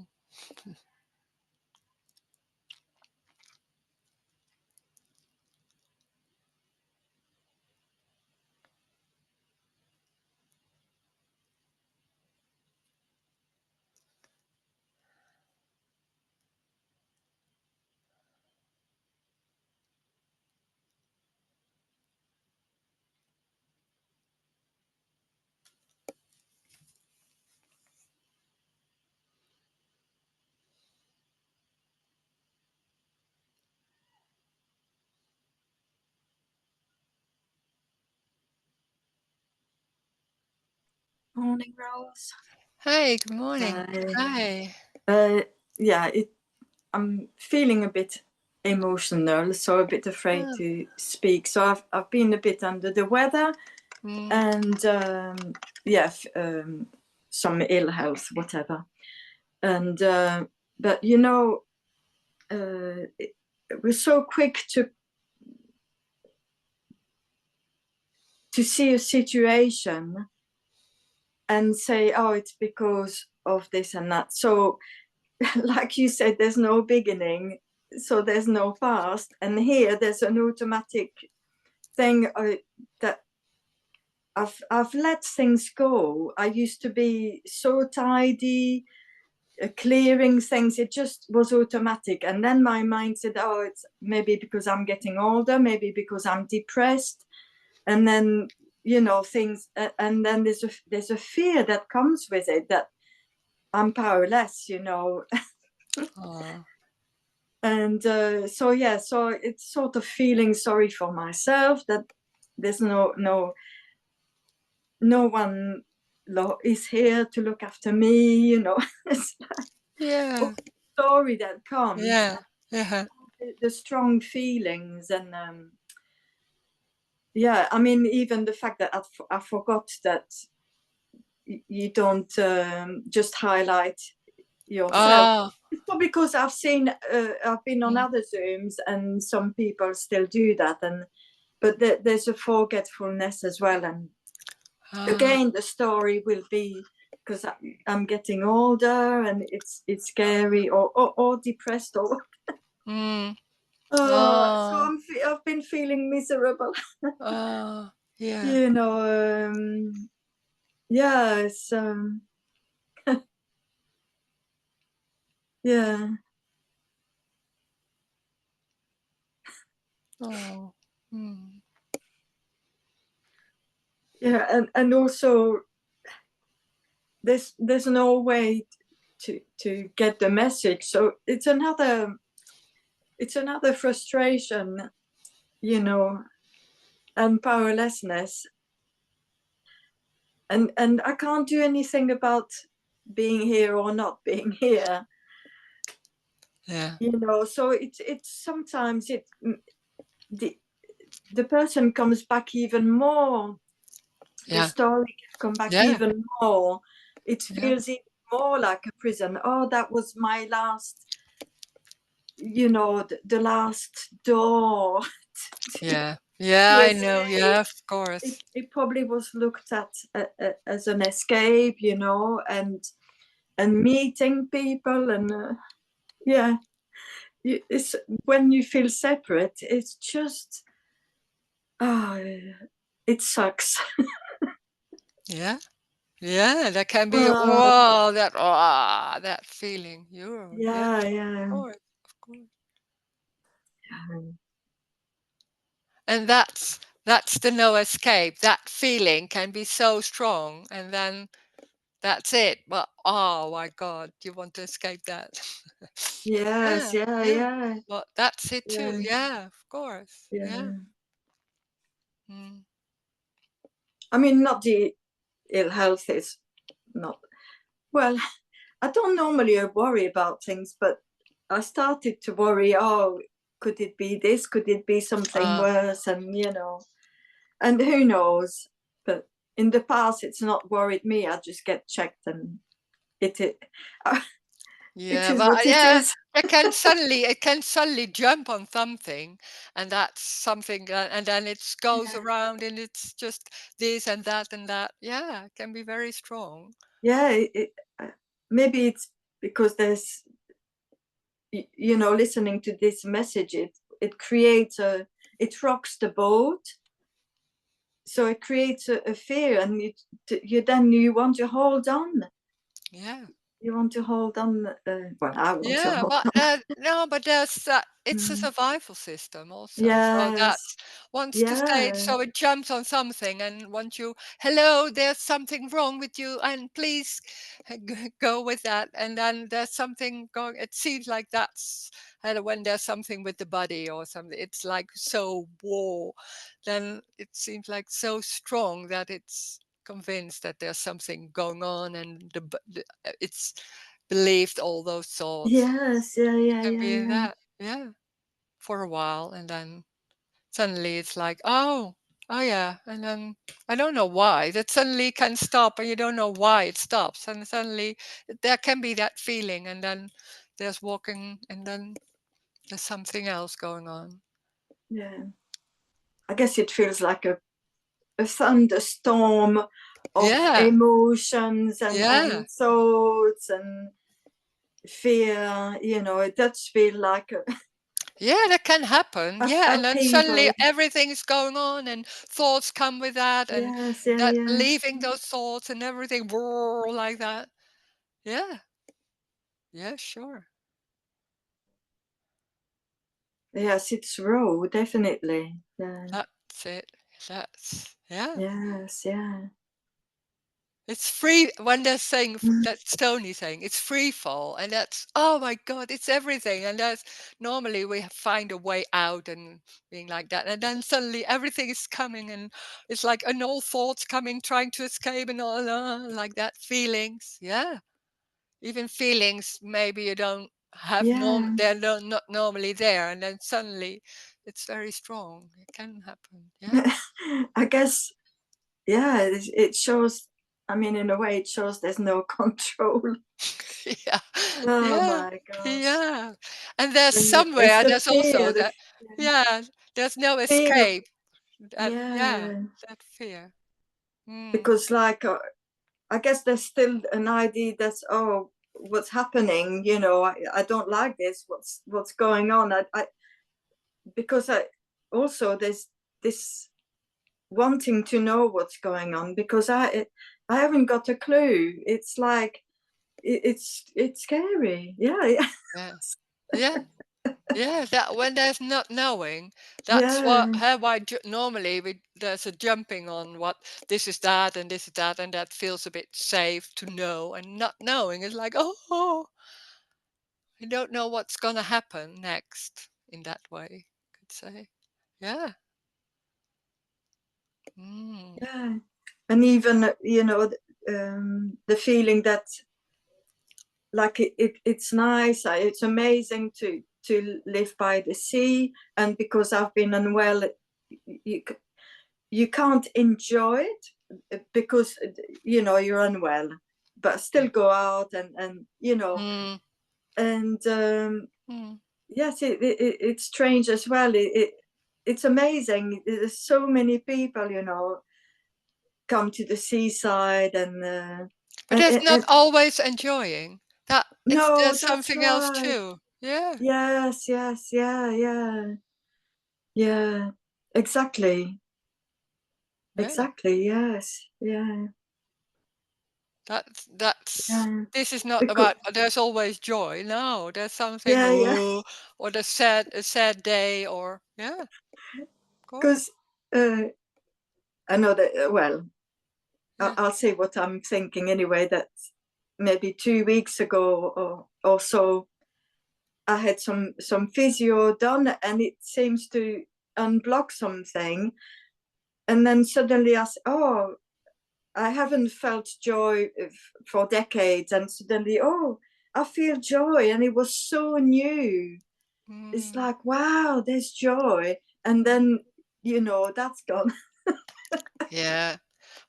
Morning, Rose. Hey, good morning. Hi. Hi. Yeah, I'm feeling a bit emotional, so a bit afraid Ah. to speak. So I've been a bit under the weather, and some ill health, whatever. And but you know, we're so quick to see a situation and say, oh, it's because of this and that. So like you said, there's no beginning, so there's no past. And here there's an automatic thing that I've let things go. I used to be so tidy, clearing things. It just was automatic. And then my mind said, oh, it's maybe because I'm getting older, maybe because I'm depressed. And then, you know, things, and then there's a fear that comes with it, that I'm powerless, you know. And so it's sort of feeling sorry for myself, that there's no one is here to look after me, you know. It's like, Yeah. Story that comes. Yeah. The strong feelings, and I mean, even the fact that I forgot that you don't just highlight yourself. It's not because I've been on other Zooms, and some people still do that, but there's a forgetfulness as well. And again, the story will be because I'm getting older, and it's scary or depressed or. So I've been feeling miserable. Yeah. You know, it's yeah. Oh. Yeah, and also there's no way to get the message. So it's another frustration you know, and powerlessness. And I can't do anything about being here or not being here. Yeah. You know, so it's sometimes the person comes back even more. The Yeah. story can come back Yeah. even more. It Yeah. feels even more like a prison. Oh, that was my last, you know, the last door. Yeah. Yeah, to I know. escape. Yeah, of course. It probably was looked at as an escape, you know, and meeting people, and yeah, it's when you feel separate, it's just it sucks. Yeah. Yeah, that can be Oh, that feeling. Yeah, yeah, of yeah. course, of course. And that's the no escape. That feeling can be so strong, and then that's it. Well, oh my God, you want to escape that? Yes, Yeah, yeah, yeah. yeah, Well, that's it too. yeah, Yeah, of course. Yeah. yeah. Mm. I mean, not the ill health is not, well, I don't normally worry about things, but I started to worry, oh, could it be this? Could it be something Uh, worse? And, you know, and who knows? But in the past, it's not worried me. I just get checked, and it it yeah, is but what it yeah, is. it can suddenly jump on something, and that's something, and then it goes Yeah, around, and it's just this and that and that. Yeah, it can be very strong. yeah. Maybe it's because there's, you know, listening to this message, it creates it rocks the boat, so it creates a fear, and you want to hold on. Yeah. You want to hold on. Well, I want to Yeah, hold but on. no, but there's that. It's a Mm. survival system also. So that Yes. wants to stay. Yeah. So it jumps on something and wants you. Hello, there's something wrong with you, and please go with that. And then there's something going. It seems like that's when there's something with the body or something. It's like so war. Then it seems like so strong that it's convinced that there's something going on, and it's believed all those thoughts. Yes. Yeah. It Yeah. can Yeah. be in Yeah. that, yeah, for a while, and then suddenly it's like, oh yeah, and then I don't know why that suddenly can stop, and you don't know why it stops, and suddenly there can be that feeling, and then there's walking, and then there's something else going on. Yeah. I guess it feels like a thunderstorm of Yeah, emotions and yeah, thoughts and fear. You know, it does feel like yeah, that can happen. Yeah, and then suddenly upheaval. everything is going on, and thoughts come with that, and Yes. Yeah. that Yeah. believing those thoughts and everything like that. Yeah. Yeah, sure. Yes. It's raw. Definitely. Yeah. That's it. Yeah. Yes. Yeah. It's free when they're saying that's Tony saying it's free fall, and that's oh my God, it's everything, and that's normally we find a way out and being like that, and then suddenly everything is coming, and it's like and all thoughts coming, trying to escape, and all like that feelings. Yeah, even feelings maybe you don't have Yeah. they're not normally there, and then suddenly it's very strong. It can happen. Yeah. I guess, yeah, it shows. I mean, in a way, it shows there's no control. Yeah, Oh yeah, my gosh. yeah. And there's And it's somewhere the there's also fear, that, yeah, there's no fear of, escape. That, yeah, yeah, that fear. Mm. because like, I guess there's still an idea that's, oh, what's happening? You know, I don't like this. What's going on? Because I also there's this wanting to know what's going on, because I haven't got a clue. It's like it's scary. Yeah. Yeah, yeah, yeah. That when there's not knowing, that's what Yeah. how why normally there's a jumping on what this is that and this is that, and that feels a bit safe to know, and not knowing is like oh, I don't know what's gonna happen next in that way. Could say. Yeah. Mm. Yeah. And even, the feeling that, like, it's nice, it's amazing to live by the sea, and because I've been unwell, you can't enjoy it because you're unwell, but still go out and Mm. and Mm. yes, it's strange as well. It's amazing. There's so many people come to the seaside But and, that's and, not and always enjoying. That it's no, there's that's something else right. too. Yeah. Yes, yeah, exactly, Yeah. yes, yeah. That's Yeah, this is not because about there's always joy. No, there's something yeah, or a sad day or yeah, of course. because I know that well. Yeah. I'll say what I'm thinking anyway. That maybe 2 weeks ago or so, I had some physio done, and it seems to unblock something. And then suddenly I said, "Oh, I haven't felt joy for decades," and suddenly, oh, I feel joy, and it was so new. It's Mm. like, wow, there's joy, and then that's gone. Yeah.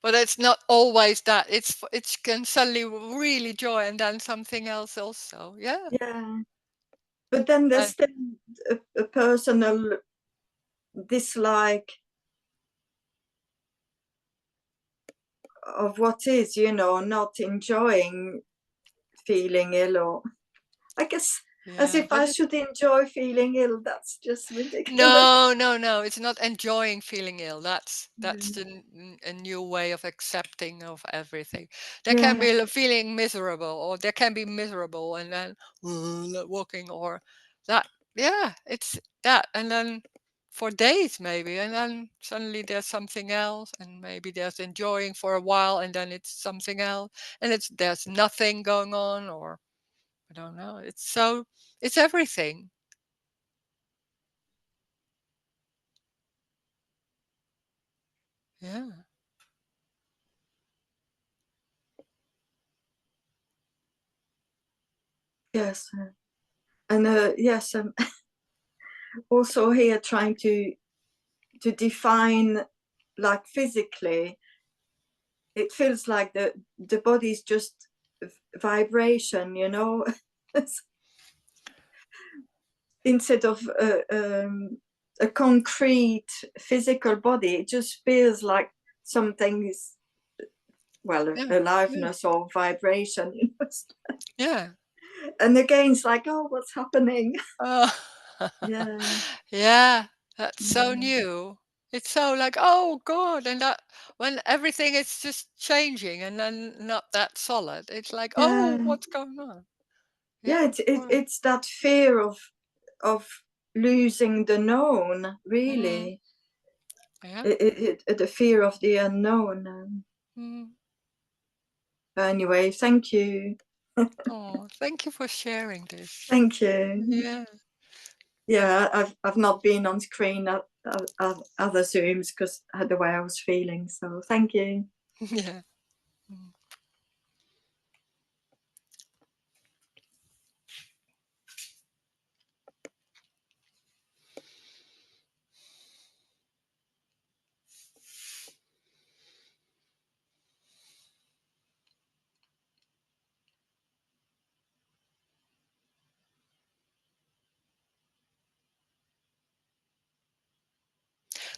But it's not always that. It can suddenly really joy and then something else also. Yeah. Yeah, but then there's Uh, still a personal dislike of what is, not enjoying feeling ill, or I guess as yeah. if But I it's should enjoy feeling ill. That's just ridiculous. no. It's not enjoying feeling ill. That's Yeah, a new way of accepting of everything. There can yeah, be a feeling miserable, or there can be miserable, and then not walking, or that. Yeah, it's that, and then for days maybe, and then suddenly there's something else, and maybe there's enjoying for a while, and then it's something else, and there's nothing going on, or I don't know. It's everything. Yeah. yes, and yes, also here trying to define, like, physically, it feels like the body is just vibration. Instead of a concrete physical body, it just feels like something is, well, Yeah. Yeah. aliveness or vibration. Yeah. And again, it's like, oh, what's happening? Oh, Yeah, yeah, that's so yeah, new. It's so like, oh God, and that when everything is just changing and then not that solid, it's like, oh, yeah, what's going on? yeah. Yeah, right. It's that fear of losing the known, Mm, really. yeah. The fear of the unknown. Mm. Anyway, thank you. Oh, thank you for sharing this. Thank you. Yeah. Yeah, I've not been on screen at other Zooms because of the way I was feeling. So thank you. Yeah. Mm.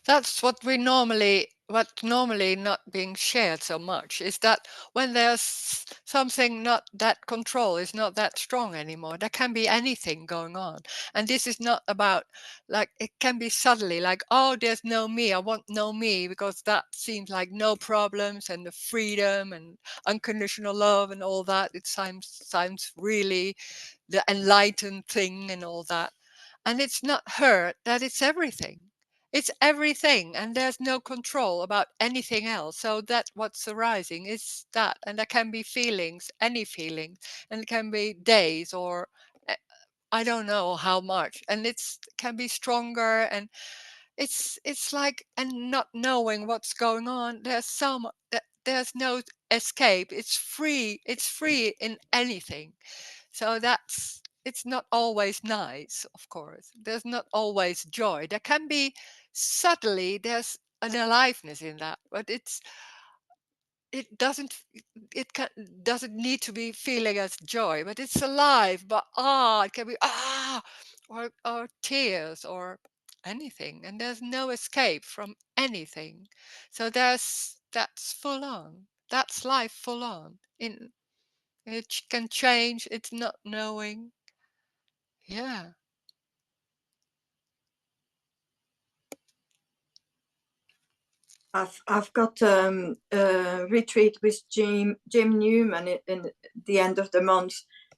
That's what normally not being shared so much is that when there's something not that control is not that strong anymore, there can be anything going on. And this is not about like it can be subtly like, oh, there's no me. I want no me because that seems like no problems and the freedom and unconditional love and all that. It sounds really the enlightened thing and all that. And it's not her, that it's everything. It's everything, and there's no control about anything else. So that what's arising is that, and there can be feelings, any feelings, and it can be days or I don't know how much, and it's can be stronger, and it's like, and not knowing what's going on, there's so much, there's no escape. It's free in anything. So it's not always nice, of course. There's not always joy. There can be, subtly, there's an aliveness in that, but it doesn't it can, doesn't need to be feeling as joy, but it's alive. But it can be or tears or anything, and there's no escape from anything. So that's full on. That's life full on. It can change. It's not knowing. Yeah. I've got a retreat with Jim Newman in the end of the month,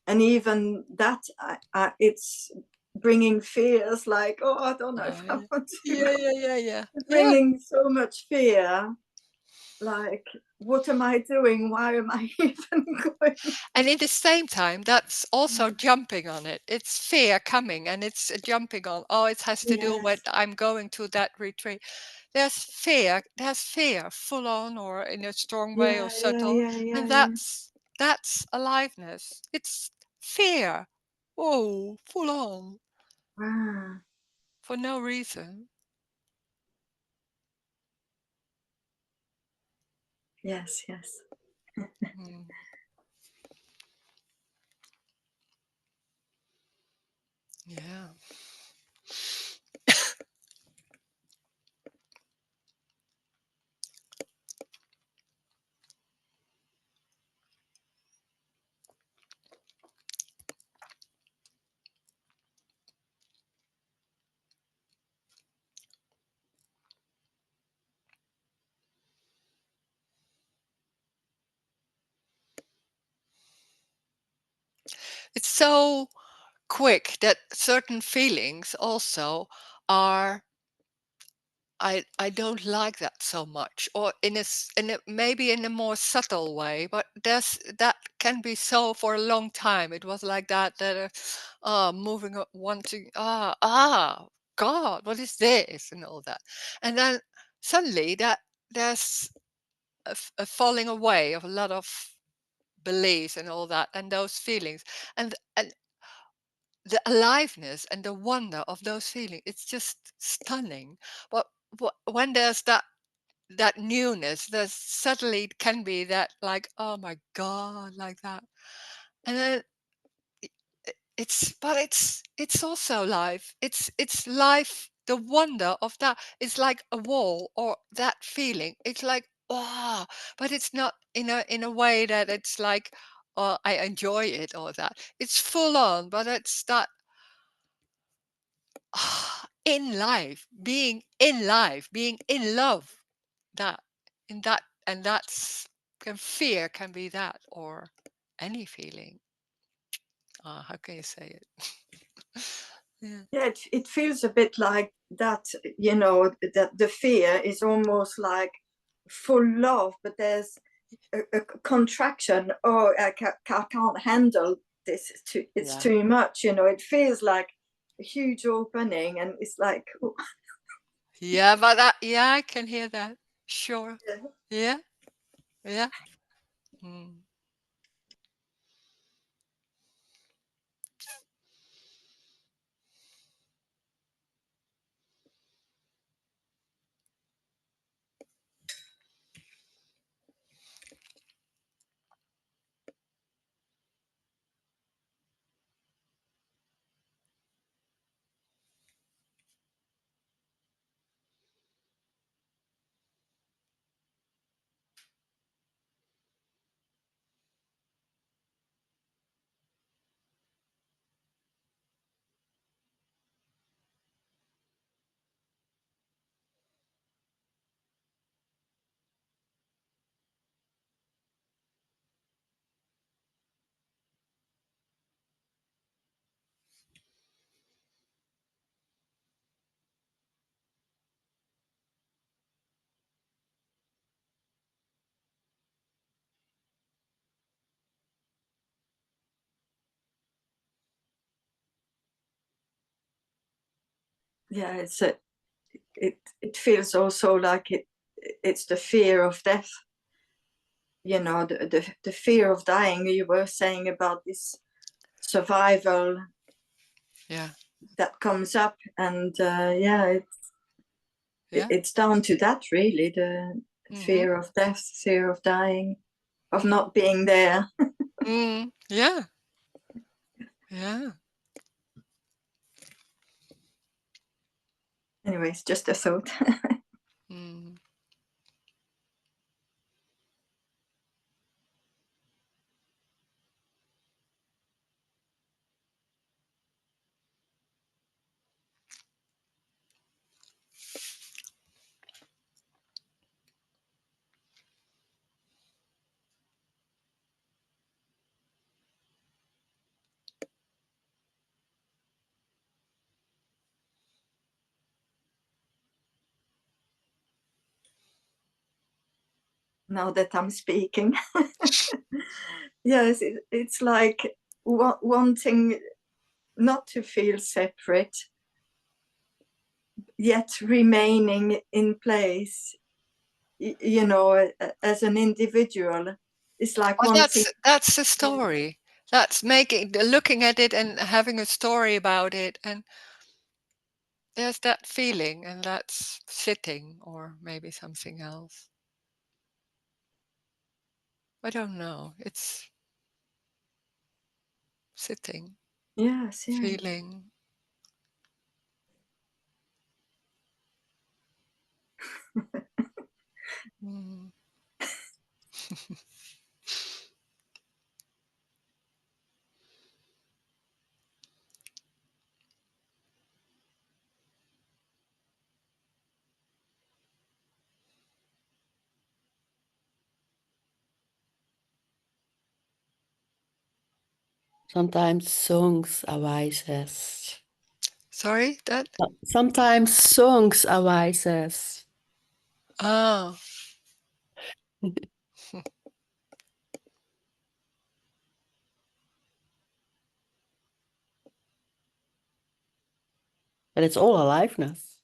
and even that it's bringing fears like, oh, I don't know if I want to Yeah. bringing so much fear, like, what am I doing? Why am I even going? And at the same time, that's also jumping on it. It's fear coming, and it's jumping on, it has to do with, I'm going to that retreat. There's fear full on, or in a strong way, or subtle. And that's aliveness. It's fear. Oh, full on. Wow. For no reason. Yes. Mm. Yeah. It's so quick that certain feelings also are, I don't like that so much, or in a maybe in a more subtle way, but that can be so for a long time. It was like that moving up, wanting, God, what is this, and all that. And then suddenly there's a falling away of a lot of beliefs and all that, and those feelings, and the aliveness and the wonder of those feelings, it's just stunning. But when there's that newness, there's suddenly can be that, like, oh my God, like that. And then it's also life. It's life. The wonder of that is like a wall, or that feeling. It's like, but it's not in a way that it's like, I enjoy it, or that. It's full on, but it's that, in life, being in love, that in that, and that's, fear can be that, or any feeling. How can you say it? Yeah, it feels a bit like that, that the fear is almost like full love, but there's a contraction. Oh, I can't handle this. It's too much. It feels like a huge opening, and it's like, oh. Yeah, but I can hear that. Sure. Yeah. Mm. Yeah, it feels also like it's the fear of death. You know, the fear of dying. You were saying about this survival that comes up, and it's down to that, really, the fear of death, fear of dying, of not being there. Yeah. Anyways, just a thought. Now that I'm speaking. Yes, it's like wanting not to feel separate, yet remaining in place, you know, as an individual. It's like that's the story. That's looking at it and having a story about it, and there's that feeling, and that's sitting, or maybe something else. I don't know. It's sitting. Yes, feeling. Sometimes songs are wisest. Sorry, that? Sometimes songs are wisest. Oh. But it's all aliveness.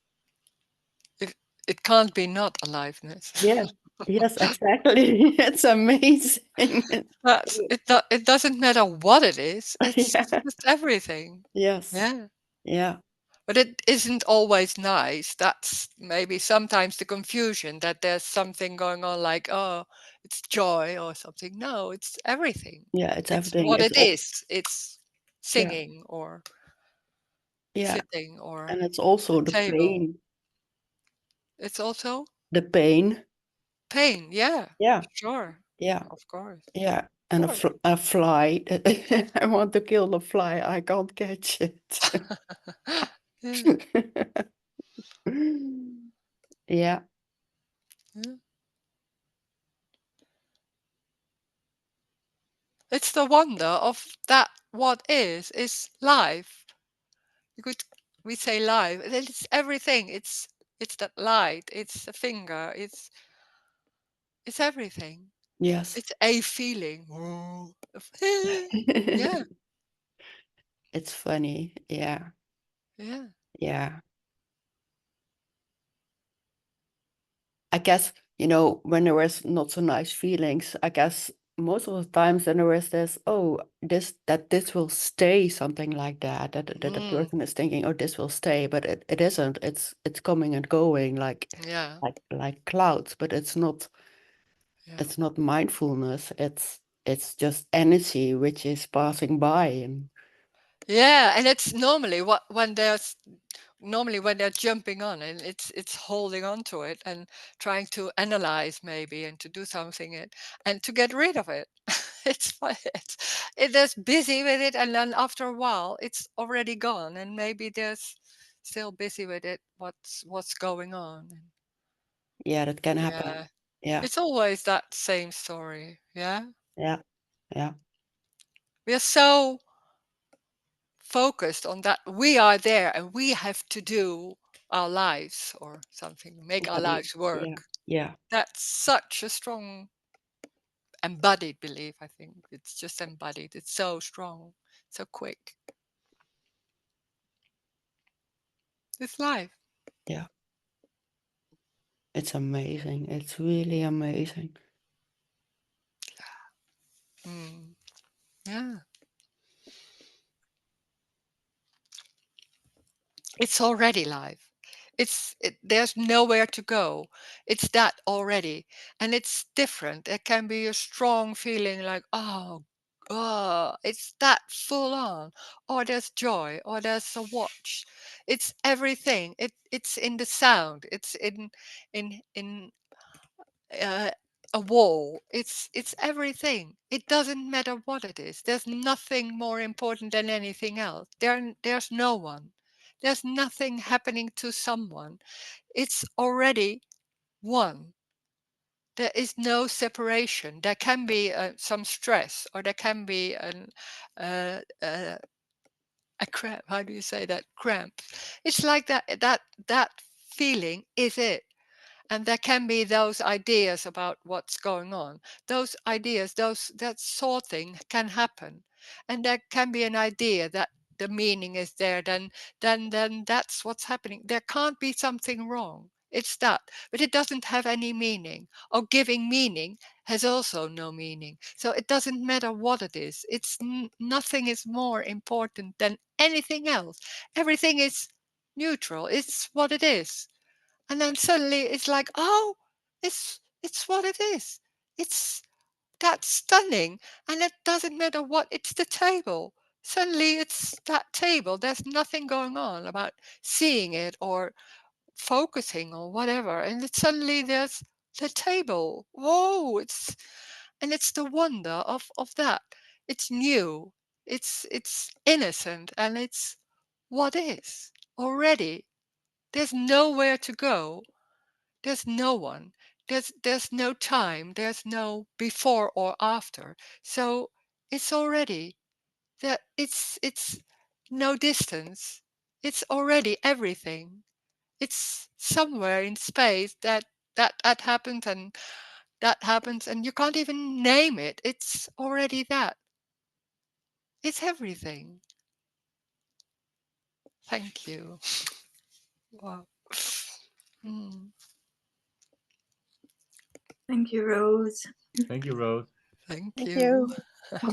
It can't be not aliveness. Yes, yes, exactly. It's amazing. It doesn't matter what it is. It's just everything. Yes. Yeah. Yeah. But it isn't always nice. That's maybe sometimes the confusion, that there's something going on, like, oh, it's joy or something. No, it's everything. Yeah, it's It's everything. what It's it all, is. It's singing or sitting or and it's also the table. pain. It's also The pain. pain. Yeah. Yeah. Sure. Yeah. Of course. Yeah. And a fly. I want to kill the fly. I can't catch it. Yeah. Yeah. Yeah. It's the wonder of that what is life. We say life. It's everything. It's that light. It's a finger. It's everything. Yes. It's a feeling. Yeah. It's funny. Yeah. Yeah. Yeah. I guess, when there was not so nice feelings, I guess most of the times then there is this, this will stay, something like that. That the person is thinking, oh, this will stay, but it isn't. It's coming and going like clouds, but it's not mindfulness. It's just energy which is passing by. And Yeah, and it's normally when they're jumping on, and it's holding on to it and trying to analyze, maybe, and to do something and to get rid of it. It's busy with it, and then after a while it's already gone, and maybe there's still busy with it, what's going on. yeah, that can happen. Yeah. Yeah. It's always that same story. Yeah. Yeah. Yeah. We are so focused on that we are there and we have to do our lives or something, make our lives work. Yeah. That's such a strong embodied belief. I think it's just embodied. It's so strong, so quick. It's life. Yeah. It's amazing. It's really amazing. Yeah. It's already live. There's nowhere to go. It's that already. And it's different. It can be a strong feeling like, oh, it's that full on. Or there's joy, or there's a watch. It's everything. It's in the sound. It's in uh, a wall. It's everything. It doesn't matter what it is. There's nothing more important than anything else. There's no one. There's nothing happening to someone. It's already one. There is no separation. There can be some stress, or there can be a cramp. How do you say that? Cramp. It's like that. That feeling is it. And there can be those ideas about what's going on. Those ideas, that sorting can happen. And there can be an idea that the meaning is there, then that's what's happening. There can't be something wrong. It's that. But it doesn't have any meaning. Or giving meaning has also no meaning. So it doesn't matter what it is. Nothing is more important than anything else. Everything is neutral. It's what it is. And then suddenly it's like, oh, it's what it is. It's that stunning. And it doesn't matter what, it's the table. Suddenly it's that table. There's nothing going on about seeing it or focusing or whatever. And suddenly there's the table. Whoa, it's the wonder of that. It's new. It's innocent, and it's what is already. There's nowhere to go. There's no one. There's no time. There's no before or after. So it's already that it's no distance. It's already everything. It's somewhere in space that happens, and that happens, and you can't even name it. It's already that. It's everything. Thank you. Wow. Mm, Thank you, Rose. Thank you, Rose. thank Thank you. you.